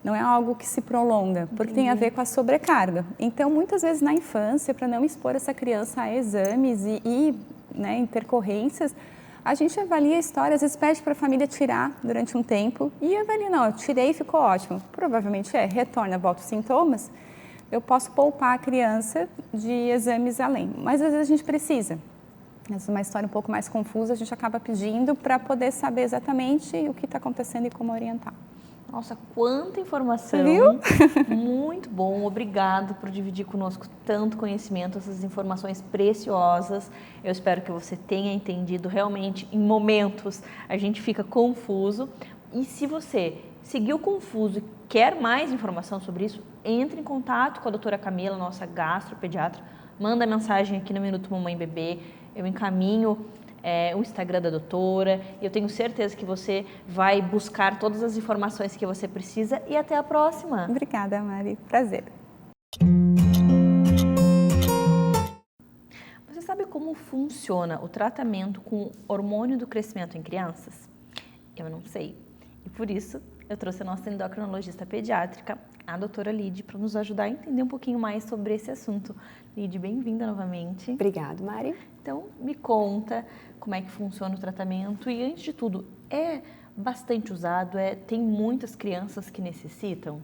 Não é algo que se prolonga, porque tem a ver com a sobrecarga. Então, muitas vezes na infância, para não expor essa criança a exames e né, intercorrências, a gente avalia a história, às vezes pede para a família tirar durante um tempo e avalia, não, eu tirei e ficou ótimo. Provavelmente retorna, volta os sintomas, eu posso poupar a criança de exames além. Mas às vezes a gente precisa. Essa é uma história um pouco mais confusa, a gente acaba pedindo para poder saber exatamente o que está acontecendo e como orientar. Nossa, quanta informação! Viu? Muito bom, obrigado por dividir conosco tanto conhecimento, essas informações preciosas. Eu espero que você tenha entendido. Realmente, em momentos, a gente fica confuso. E se você seguiu confuso e quer mais informação sobre isso, entre em contato com a doutora Camila, nossa gastropediatra, manda mensagem aqui no Minuto Mamãe Bebê, eu encaminho o Instagram da doutora e eu tenho certeza que você vai buscar todas as informações que você precisa e até a próxima. Obrigada, Mari. Prazer. Você sabe como funciona o tratamento com hormônio do crescimento em crianças? Eu não sei. E por isso eu trouxe a nossa endocrinologista pediátrica, a doutora Lid, para nos ajudar a entender um pouquinho mais sobre esse assunto. Lid, bem-vinda novamente. Obrigada, Mari. Então, me conta como é que funciona o tratamento e, antes de tudo, é bastante usado? Tem muitas crianças que necessitam?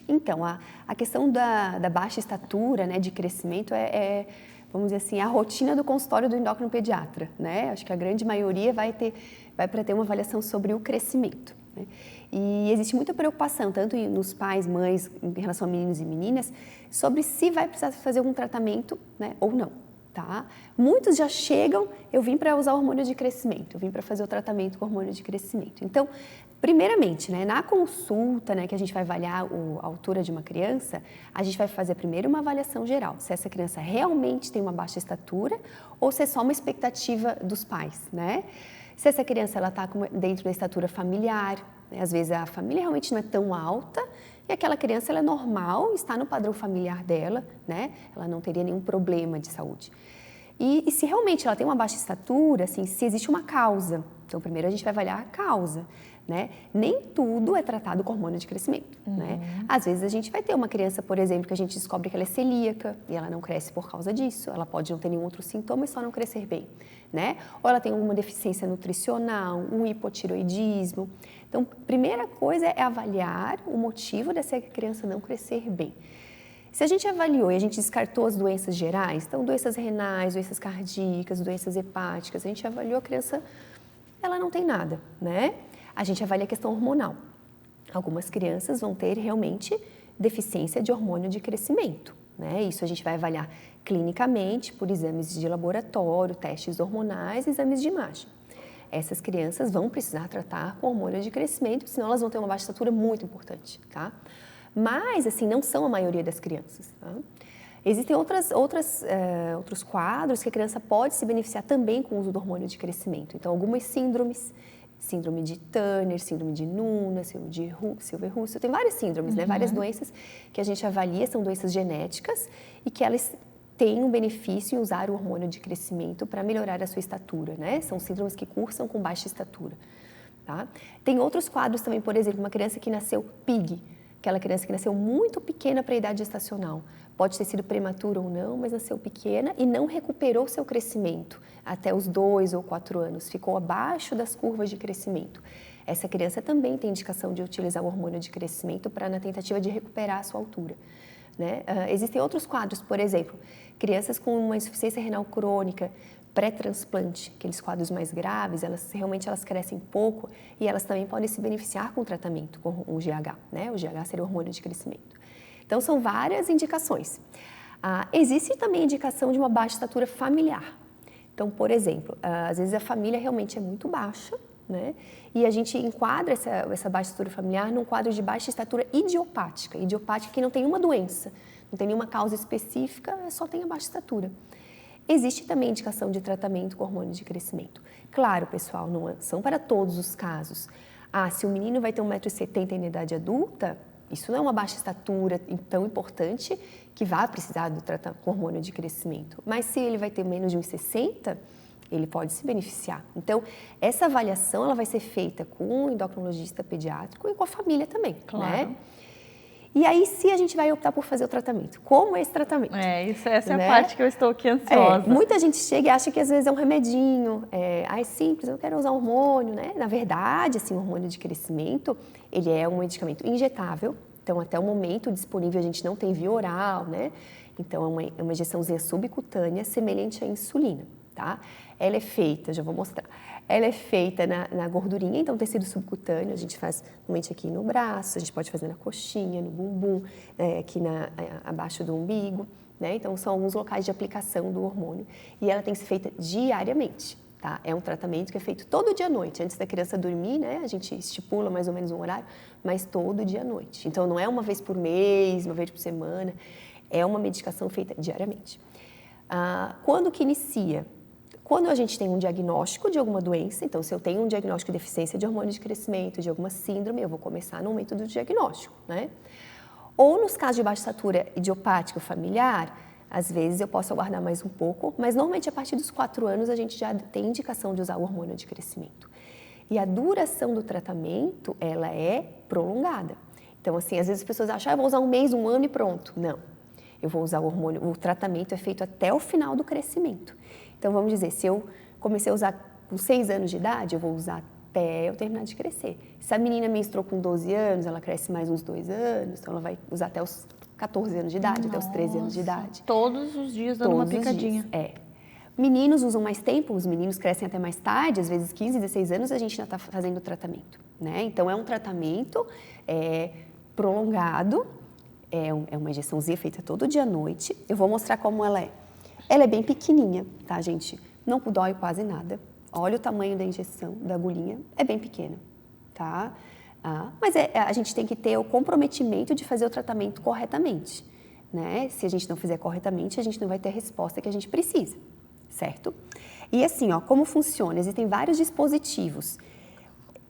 Então, a questão da baixa estatura, né, de crescimento vamos dizer assim, a rotina do consultório do endócrino pediatra, né? Acho que a grande maioria vai para ter uma avaliação sobre o crescimento, né? E existe muita preocupação, tanto nos pais, mães, em relação a meninos e meninas, sobre se vai precisar fazer algum tratamento, né, ou não, tá? Muitos já chegam, eu vim para usar hormônio de crescimento, eu vim para fazer o tratamento com hormônio de crescimento. Então, primeiramente, né, na consulta, né, que a gente vai avaliar a altura de uma criança, a gente vai fazer primeiro uma avaliação geral, se essa criança realmente tem uma baixa estatura ou se é só uma expectativa dos pais, né? Se essa criança está dentro da estatura familiar, né? Às vezes a família realmente não é tão alta e aquela criança ela é normal, está no padrão familiar dela, né? Ela não teria nenhum problema de saúde. E se realmente ela tem uma baixa estatura, assim, se existe uma causa, então primeiro a gente vai avaliar a causa, né? Nem tudo é tratado com hormônio de crescimento, né? Às vezes a gente vai ter uma criança, por exemplo, que a gente descobre que ela é celíaca e ela não cresce por causa disso, ela pode não ter nenhum outro sintoma e só não crescer bem, né? Ou ela tem alguma deficiência nutricional, um hipotiroidismo. Então, primeira coisa é avaliar o motivo dessa criança não crescer bem. Se a gente avaliou e a gente descartou as doenças gerais, então doenças renais, doenças cardíacas, doenças hepáticas, a gente avaliou a criança, ela não tem nada, né? A gente avalia a questão hormonal. Algumas crianças vão ter realmente deficiência de hormônio de crescimento, né? Isso a gente vai avaliar clinicamente por exames de laboratório, testes hormonais, exames de imagem. Essas crianças vão precisar tratar com hormônio de crescimento, senão elas vão ter uma baixa estatura muito importante, tá? Mas, assim, não são a maioria das crianças, tá? Existem outros quadros que a criança pode se beneficiar também com o uso do hormônio de crescimento. Então, algumas síndromes, síndrome de Turner, síndrome de Noonan, síndrome de Silver-Russell, tem várias síndromes, né? Várias doenças que a gente avalia, são doenças genéticas e que elas têm um benefício em usar o hormônio de crescimento para melhorar a sua estatura, né? São síndromes que cursam com baixa estatura, tá? Tem outros quadros também, por exemplo, uma criança que nasceu PIG, aquela criança que nasceu muito pequena para a idade gestacional. Pode ter sido prematura ou não, mas nasceu pequena e não recuperou seu crescimento até os 2 ou 4 anos, ficou abaixo das curvas de crescimento. Essa criança também tem indicação de utilizar o hormônio de crescimento na tentativa de recuperar a sua altura, né? Existem outros quadros, por exemplo, crianças com uma insuficiência renal crônica, pré-transplante, aqueles quadros mais graves, elas crescem pouco e elas também podem se beneficiar com o tratamento com o GH, né? O GH seria o hormônio de crescimento. Então, são várias indicações. Existe também a indicação de uma baixa estatura familiar. Então, por exemplo, às vezes a família realmente é muito baixa, né? E a gente enquadra essa baixa estatura familiar num quadro de baixa estatura idiopática. Idiopática que não tem nenhuma doença, não tem nenhuma causa específica, só tem a baixa estatura. Existe também indicação de tratamento com hormônio de crescimento. Claro, pessoal, não são para todos os casos. Se o menino vai ter 1,70 m em idade adulta, isso não é uma baixa estatura tão importante que vá precisar do tratamento com hormônio de crescimento. Mas se ele vai ter menos de 1,60 m, ele pode se beneficiar. Então, essa avaliação ela vai ser feita com o endocrinologista pediátrico e com a família também, claro, né? E aí, se a gente vai optar por fazer o tratamento, como é esse tratamento? Essa é a parte que eu estou aqui ansiosa. Muita gente chega e acha que às vezes é um remedinho, é simples, eu não quero usar hormônio, né? Na verdade, assim, o hormônio de crescimento, ele é um medicamento injetável, então até o momento disponível a gente não tem via oral, né? Então é uma injeçãozinha subcutânea semelhante à insulina, tá? Ela é feita, já vou mostrar, ela é feita na gordurinha, então tecido subcutâneo, a gente faz normalmente aqui no braço, a gente pode fazer na coxinha, no bumbum, aqui abaixo do umbigo, né? Então são alguns locais de aplicação do hormônio e ela tem que ser feita diariamente, tá? É um tratamento que é feito todo dia à noite, antes da criança dormir, né? A gente estipula mais ou menos um horário, mas todo dia à noite. Então, não é uma vez por mês, uma vez por semana, é uma medicação feita diariamente. Quando que inicia? Quando a gente tem um diagnóstico de alguma doença, então se eu tenho um diagnóstico de deficiência de hormônio de crescimento, de alguma síndrome, eu vou começar no momento do diagnóstico, né? Ou nos casos de baixa estatura idiopática familiar, às vezes eu posso aguardar mais um pouco, mas normalmente a partir dos 4 anos a gente já tem indicação de usar o hormônio de crescimento. E a duração do tratamento, ela é prolongada. Então, assim, às vezes as pessoas acham, eu vou usar um mês, um ano e pronto. Não, eu vou usar o hormônio, o tratamento é feito até o final do crescimento. Então, vamos dizer, se eu comecei a usar com 6 anos de idade, eu vou usar até eu terminar de crescer. Se a menina menstruou com 12 anos, ela cresce mais uns 2 anos, então ela vai usar até os 14 anos de idade, até os 13 anos de idade. Todos os dias dando uma picadinha. Meninos usam mais tempo, os meninos crescem até mais tarde, às vezes 15, 16 anos, a gente ainda está fazendo o tratamento, né? Então, é um tratamento prolongado, é uma injeçãozinha feita todo dia à noite. Eu vou mostrar como ela é. Ela é bem pequenininha, tá, gente? Não dói quase nada. Olha o tamanho da injeção, da agulhinha, é bem pequena, tá? Mas a gente tem que ter o comprometimento de fazer o tratamento corretamente, né? Se a gente não fizer corretamente, a gente não vai ter a resposta que a gente precisa, certo? E assim, ó, como funciona? Existem vários dispositivos.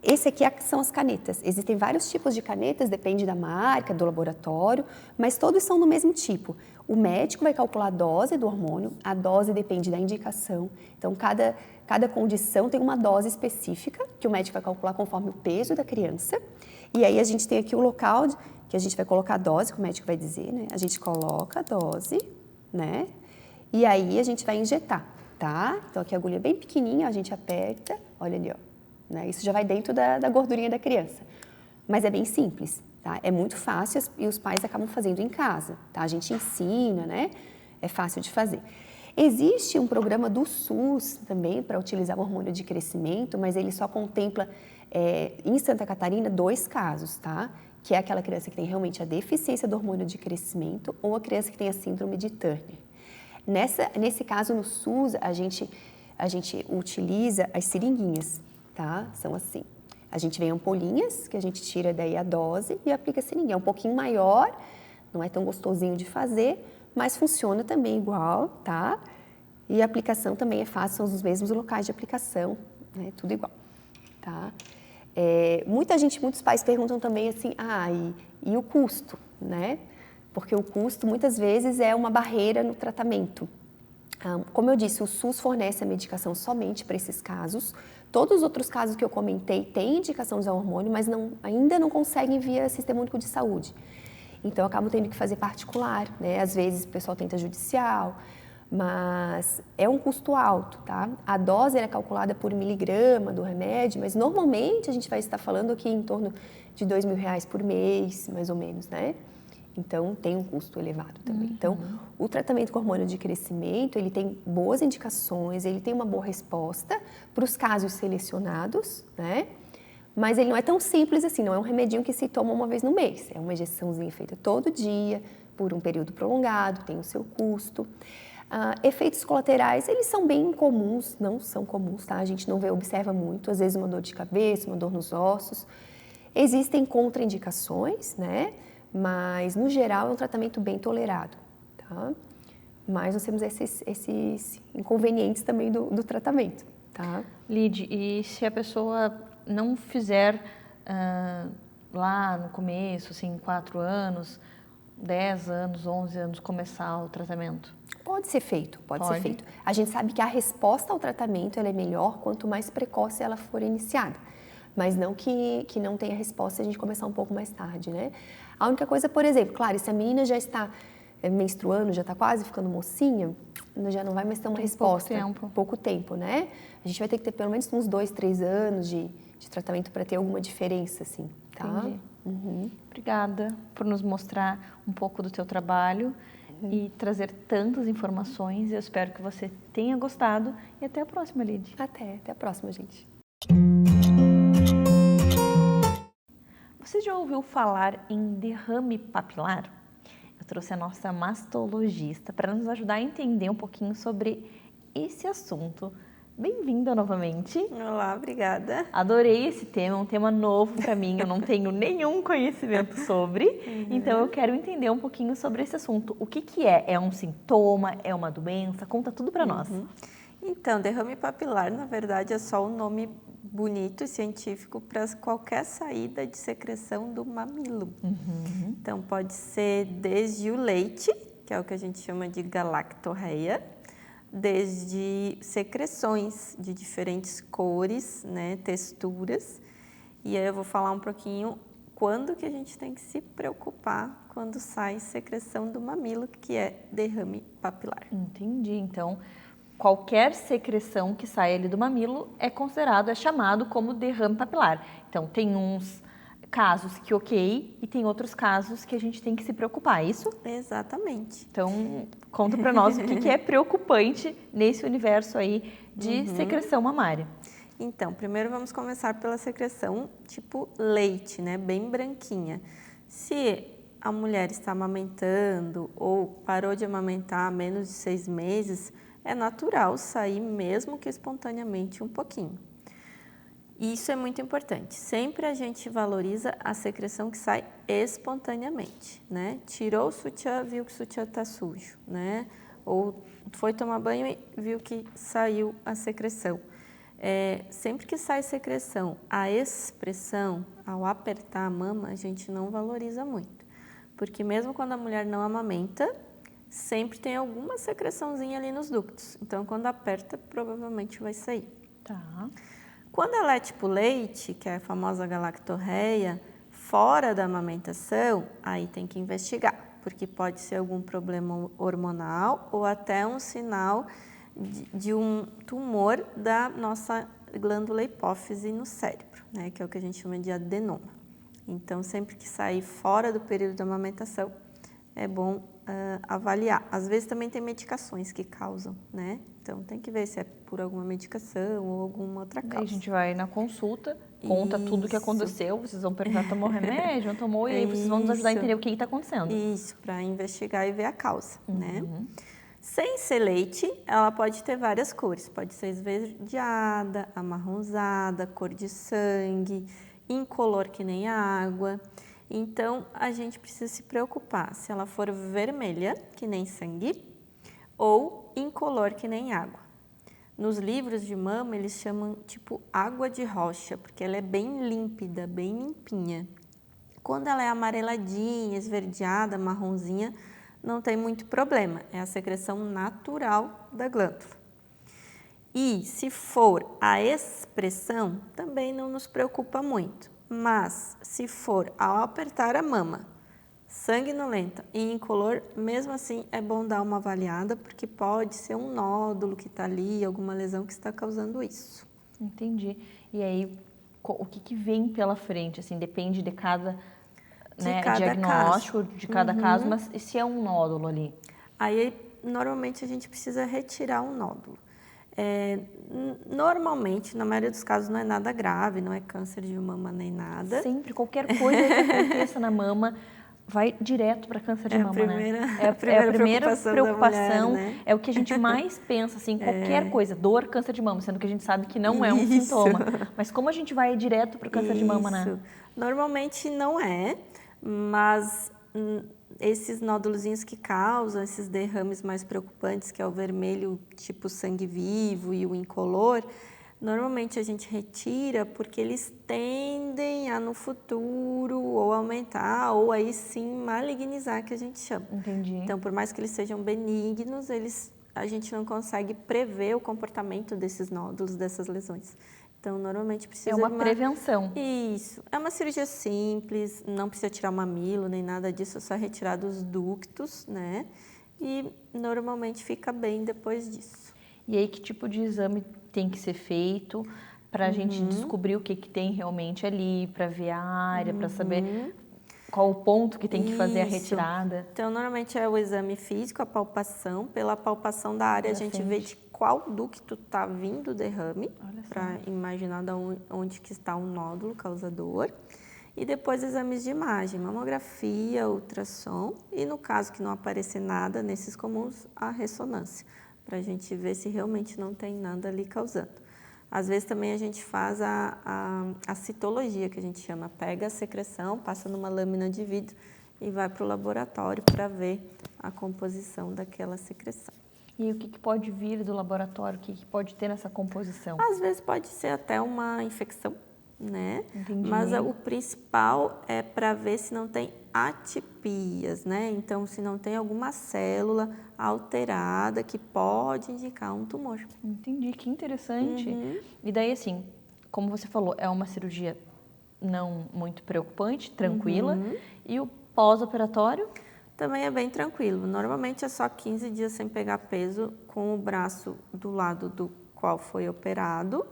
Esse aqui são as canetas. Existem vários tipos de canetas, depende da marca, do laboratório, mas todos são do mesmo tipo. O médico vai calcular a dose do hormônio, a dose depende da indicação. Então, cada condição tem uma dose específica que o médico vai calcular conforme o peso da criança. E aí a gente tem aqui o local que a gente vai colocar a dose, que o médico vai dizer, né? A gente coloca a dose, né? E aí a gente vai injetar, tá? Então, aqui a agulha é bem pequenininha, a gente aperta, olha ali, ó. Né? Isso já vai dentro da gordurinha da criança. Mas é bem simples, tá? É muito fácil e os pais acabam fazendo em casa, tá? A gente ensina, né? É fácil de fazer. Existe um programa do SUS também para utilizar o hormônio de crescimento, mas ele só contempla, em Santa Catarina, 2 casos, tá? Que é aquela criança que tem realmente a deficiência do hormônio de crescimento ou a criança que tem a síndrome de Turner. Nesse caso, no SUS, a gente utiliza as seringuinhas, tá? São assim. A gente vem ampolinhas, que a gente tira daí a dose e aplica a seringuinha. É um pouquinho maior, não é tão gostosinho de fazer, mas funciona também igual, tá? E a aplicação também é fácil, são os mesmos locais de aplicação, né? Tudo igual, tá? Muitos pais perguntam também assim, e o custo, né? Porque o custo, muitas vezes, é uma barreira no tratamento. Como eu disse, o SUS fornece a medicação somente para esses casos. Todos os outros casos que eu comentei têm indicação de usar hormônio, mas ainda não conseguem via Sistema Único de Saúde. Então, eu acabo tendo que fazer particular, né? Às vezes, o pessoal tenta judicial, mas é um custo alto, tá? A dose é calculada por miligrama do remédio, mas normalmente a gente vai estar falando aqui em torno de R$2.000 por mês, mais ou menos, né? Então, tem um custo elevado também. Então, o tratamento com hormônio de crescimento, ele tem boas indicações, ele tem uma boa resposta para os casos selecionados, né? Mas ele não é tão simples assim, não é um remedinho que se toma uma vez no mês. É uma injeçãozinha feita todo dia, por um período prolongado, tem o seu custo. Efeitos colaterais, eles são bem comuns, não são comuns, tá? A gente não observa muito, às vezes uma dor de cabeça, uma dor nos ossos. Existem contraindicações, né? Mas, no geral, é um tratamento bem tolerado, tá? Mas nós temos esses inconvenientes também do tratamento, tá? Lid, e se a pessoa não fizer lá no começo, assim, 4 anos, 10 anos, 11 anos, começar o tratamento? Pode ser feito, pode ser feito. A gente sabe que a resposta ao tratamento ela é melhor quanto mais precoce ela for iniciada. Mas não que não tenha resposta se a gente começar um pouco mais tarde, né? A única coisa, por exemplo, claro, se a menina já está menstruando, já está quase ficando mocinha, já não vai mais ter uma resposta. Pouco tempo, né? A gente vai ter que ter pelo menos uns 2, 3 anos de tratamento para ter alguma diferença, assim, tá? Entendi. Obrigada por nos mostrar um pouco do teu trabalho e trazer tantas informações. Eu espero que você tenha gostado e até a próxima, Lid. Até a próxima, gente. Você já ouviu falar em derrame papilar? Eu trouxe a nossa mastologista para nos ajudar a entender um pouquinho sobre esse assunto bem-vinda novamente. Olá, obrigada. Adorei esse tema, é um tema novo para mim, eu não tenho nenhum conhecimento sobre, então eu quero entender um pouquinho sobre esse assunto. O que que é? É um sintoma? É uma doença? Conta tudo para nós. Então, derrame papilar, na verdade, é só um nome bonito e científico para qualquer saída de secreção do mamilo. Então, pode ser desde o leite, que é o que a gente chama de galactorreia, desde secreções de diferentes cores, né, texturas. E aí eu vou falar um pouquinho quando que a gente tem que se preocupar quando sai secreção do mamilo, que é derrame papilar. Entendi, então qualquer secreção que sai ali do mamilo é considerado, é chamado como derrame papilar. Então tem uns casos que ok e tem outros casos que a gente tem que se preocupar, é isso? Exatamente. Então, conta para nós o que é preocupante nesse universo aí de secreção mamária. Então, primeiro vamos começar pela secreção tipo leite, né? Bem branquinha. Se a mulher está amamentando ou parou de amamentar há menos de 6 meses, é natural sair mesmo que espontaneamente um pouquinho. Isso é muito importante. Sempre a gente valoriza a secreção que sai espontaneamente, né? Tirou o sutiã, viu que o sutiã está sujo, né? Ou foi tomar banho e viu que saiu a secreção. Sempre que sai secreção, a expressão, ao apertar a mama, a gente não valoriza muito. Porque mesmo quando a mulher não amamenta, sempre tem alguma secreçãozinha ali nos ductos. Então, quando aperta, provavelmente vai sair. Tá. Quando ela é tipo leite, que é a famosa galactorreia, fora da amamentação, aí tem que investigar, porque pode ser algum problema hormonal ou até um sinal de um tumor da nossa glândula hipófise no cérebro, né, que é o que a gente chama de adenoma. Então, sempre que sair fora do período da amamentação, é bom avaliar. Às vezes também tem medicações que causam, né? Então, tem que ver se é por alguma medicação ou alguma outra causa. Aí a gente vai na consulta, conta tudo o que aconteceu, vocês vão perguntar, tomou remédio, não tomou, e aí vocês vão nos ajudar a entender o que está acontecendo. Isso, para investigar e ver a causa, né? Sem ser leite, ela pode ter várias cores. Pode ser esverdeada, amarronzada, cor de sangue, incolor que nem água. Então, a gente precisa se preocupar se ela for vermelha, que nem sangue, ou incolor, que nem água. Nos livros de mama, eles chamam tipo água de rocha, porque ela é bem límpida, bem limpinha. Quando ela é amareladinha, esverdeada, marronzinha, não tem muito problema, é a secreção natural da glândula. E se for a expressão, também não nos preocupa muito. Mas, se for ao apertar a mama, sanguinolenta e incolor, mesmo assim é bom dar uma avaliada, porque pode ser um nódulo que está ali, alguma lesão que está causando isso. Entendi. E aí, o que vem pela frente? Assim, depende de cada, diagnóstico, de cada caso, mas e se é um nódulo ali? Aí, normalmente, a gente precisa retirar um nódulo. Normalmente, na maioria dos casos, não é nada grave, não é câncer de mama nem nada. Sempre, qualquer coisa que aconteça na mama vai direto para câncer de mama, né? É a primeira preocupação, mulher, né? É o que a gente mais pensa, assim, qualquer coisa, dor, câncer de mama, sendo que a gente sabe que não é um sintoma. Mas como a gente vai direto para o câncer de mama, né? Normalmente não é, mas esses nódulozinhos que causam esses derrames mais preocupantes, que é o vermelho tipo sangue vivo e o incolor, normalmente a gente retira porque eles tendem a no futuro ou aumentar ou aí sim malignizar, que a gente chama. Entendi. Então, por mais que eles sejam benignos, a gente não consegue prever o comportamento desses nódulos, dessas lesões. Então, normalmente precisa de uma prevenção. Isso. É uma cirurgia simples, não precisa tirar o mamilo, nem nada disso, é só retirar dos ductos, né? E normalmente fica bem depois disso. E aí, que tipo de exame tem que ser feito para a gente descobrir o que tem realmente ali, para ver a área, para saber qual o ponto que tem que fazer a retirada? Então, normalmente é o exame físico, a palpação. Pela palpação da área, a gente vê de qual ducto está vindo o derrame, para imaginar onde que está o nódulo causador. E depois exames de imagem, mamografia, ultrassom e no caso que não aparecer nada, nesses comuns, a ressonância, para a gente ver se realmente não tem nada ali causando. Às vezes também a gente faz a citologia, que a gente chama, pega a secreção, passa numa lâmina de vidro e vai para o laboratório para ver a composição daquela secreção. E o que pode vir do laboratório? O que pode ter nessa composição? Às vezes pode ser até uma infecção, né? Entendi. Mas o principal é para ver se não tem atipias, né? Então, se não tem alguma célula alterada que pode indicar um tumor. Entendi, que interessante. E daí, assim, como você falou, é uma cirurgia não muito preocupante, tranquila. E o pós-operatório? Também é bem tranquilo. Normalmente é só 15 dias sem pegar peso com o braço do lado do qual foi operado.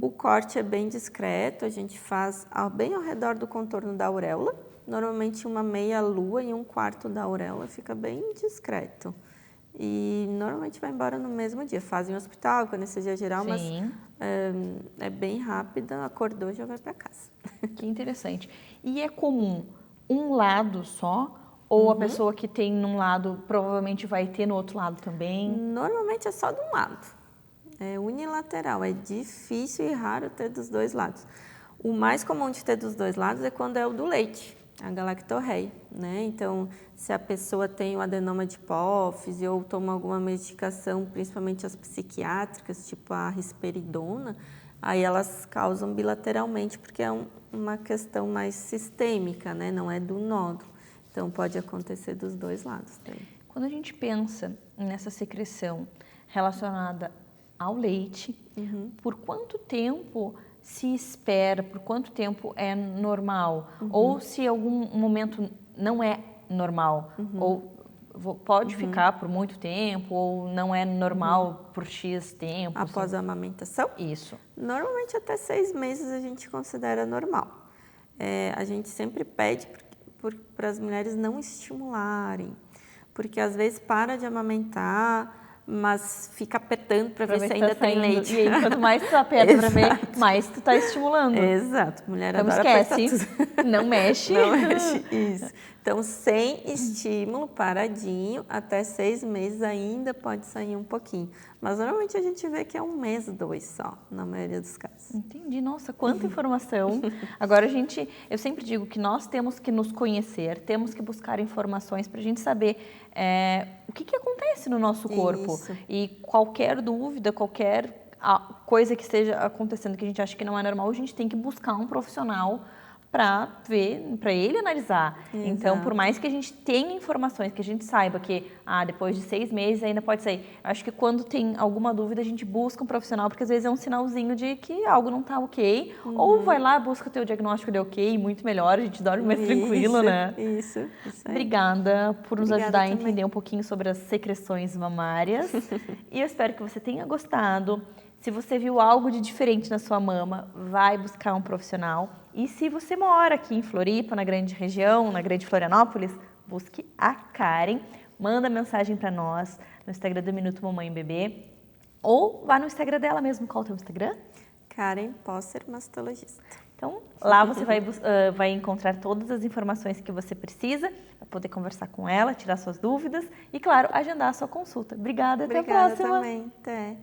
O corte é bem discreto, a gente faz bem ao redor do contorno da auréola. Normalmente uma meia lua e 1/4 da auréola, fica bem discreto. E normalmente vai embora no mesmo dia. Fazem no hospital, com anestesia geral, Sim. mas é bem rápida, acordou e já vai para casa. Que interessante. E é comum um lado só? Ou a pessoa que tem num lado provavelmente vai ter no outro lado também? Normalmente é só de um lado. É unilateral, é difícil e raro ter dos dois lados. O mais comum de ter dos dois lados é quando é o do leite, a galactorreia, né? Então, se a pessoa tem o adenoma de hipófise ou toma alguma medicação, principalmente as psiquiátricas, tipo a risperidona, aí elas causam bilateralmente, porque é uma questão mais sistêmica, né? Não é do nódulo. Então, pode acontecer dos dois lados também. Quando a gente pensa nessa secreção relacionada ao leite, por quanto tempo se espera, por quanto tempo é normal? Ou se em algum momento não é normal? Ou pode ficar por muito tempo, ou não é normal por X tempo? Após a amamentação? Isso. Normalmente até 6 meses a gente considera normal. A gente sempre pede para as mulheres não estimularem, porque às vezes para de amamentar, mas fica apertando para ver se ainda tem leite. E aí, quanto mais tu aperta para ver, mais tu tá estimulando. Exato, mulher Então adora esquece, apertar tudo. não mexe. Não mexe, isso. Então, sem estímulo, paradinho, até 6 meses ainda pode sair um pouquinho. Mas normalmente a gente vê que é 1 mês, 2 só, na maioria dos casos. Entendi, nossa, quanta informação. Agora eu sempre digo que nós temos que nos conhecer, temos que buscar informações para a gente saber o que acontece no nosso corpo. Isso. E qualquer dúvida, qualquer coisa que esteja acontecendo que a gente acha que não é normal, a gente tem que buscar um profissional para ver, para ele analisar. Exato. Então, por mais que a gente tenha informações, que a gente saiba que depois de 6 meses ainda pode sair. Acho que quando tem alguma dúvida, a gente busca um profissional, porque às vezes é um sinalzinho de que algo não está ok. Ou vai lá, busca o teu diagnóstico de ok, muito melhor, a gente dorme mais tranquilo, né? Isso aí. Obrigada por nos Obrigada ajudar a também. entender um pouquinho sobre as secreções mamárias. E eu espero que você tenha gostado. Se você viu algo de diferente na sua mama, vai buscar um profissional. E se você mora aqui em Floripa, na grande região, na grande Florianópolis, busque a Karen. Manda mensagem para nós no Instagram do Minuto Mamãe e Bebê. Ou vá no Instagram dela mesmo. Qual é o teu Instagram? Karen Posser, mastologista. Então, lá você vai encontrar todas as informações que você precisa, vai poder conversar com ela, tirar suas dúvidas e, claro, agendar a sua consulta. Obrigada, até a Obrigada próxima! também. Até.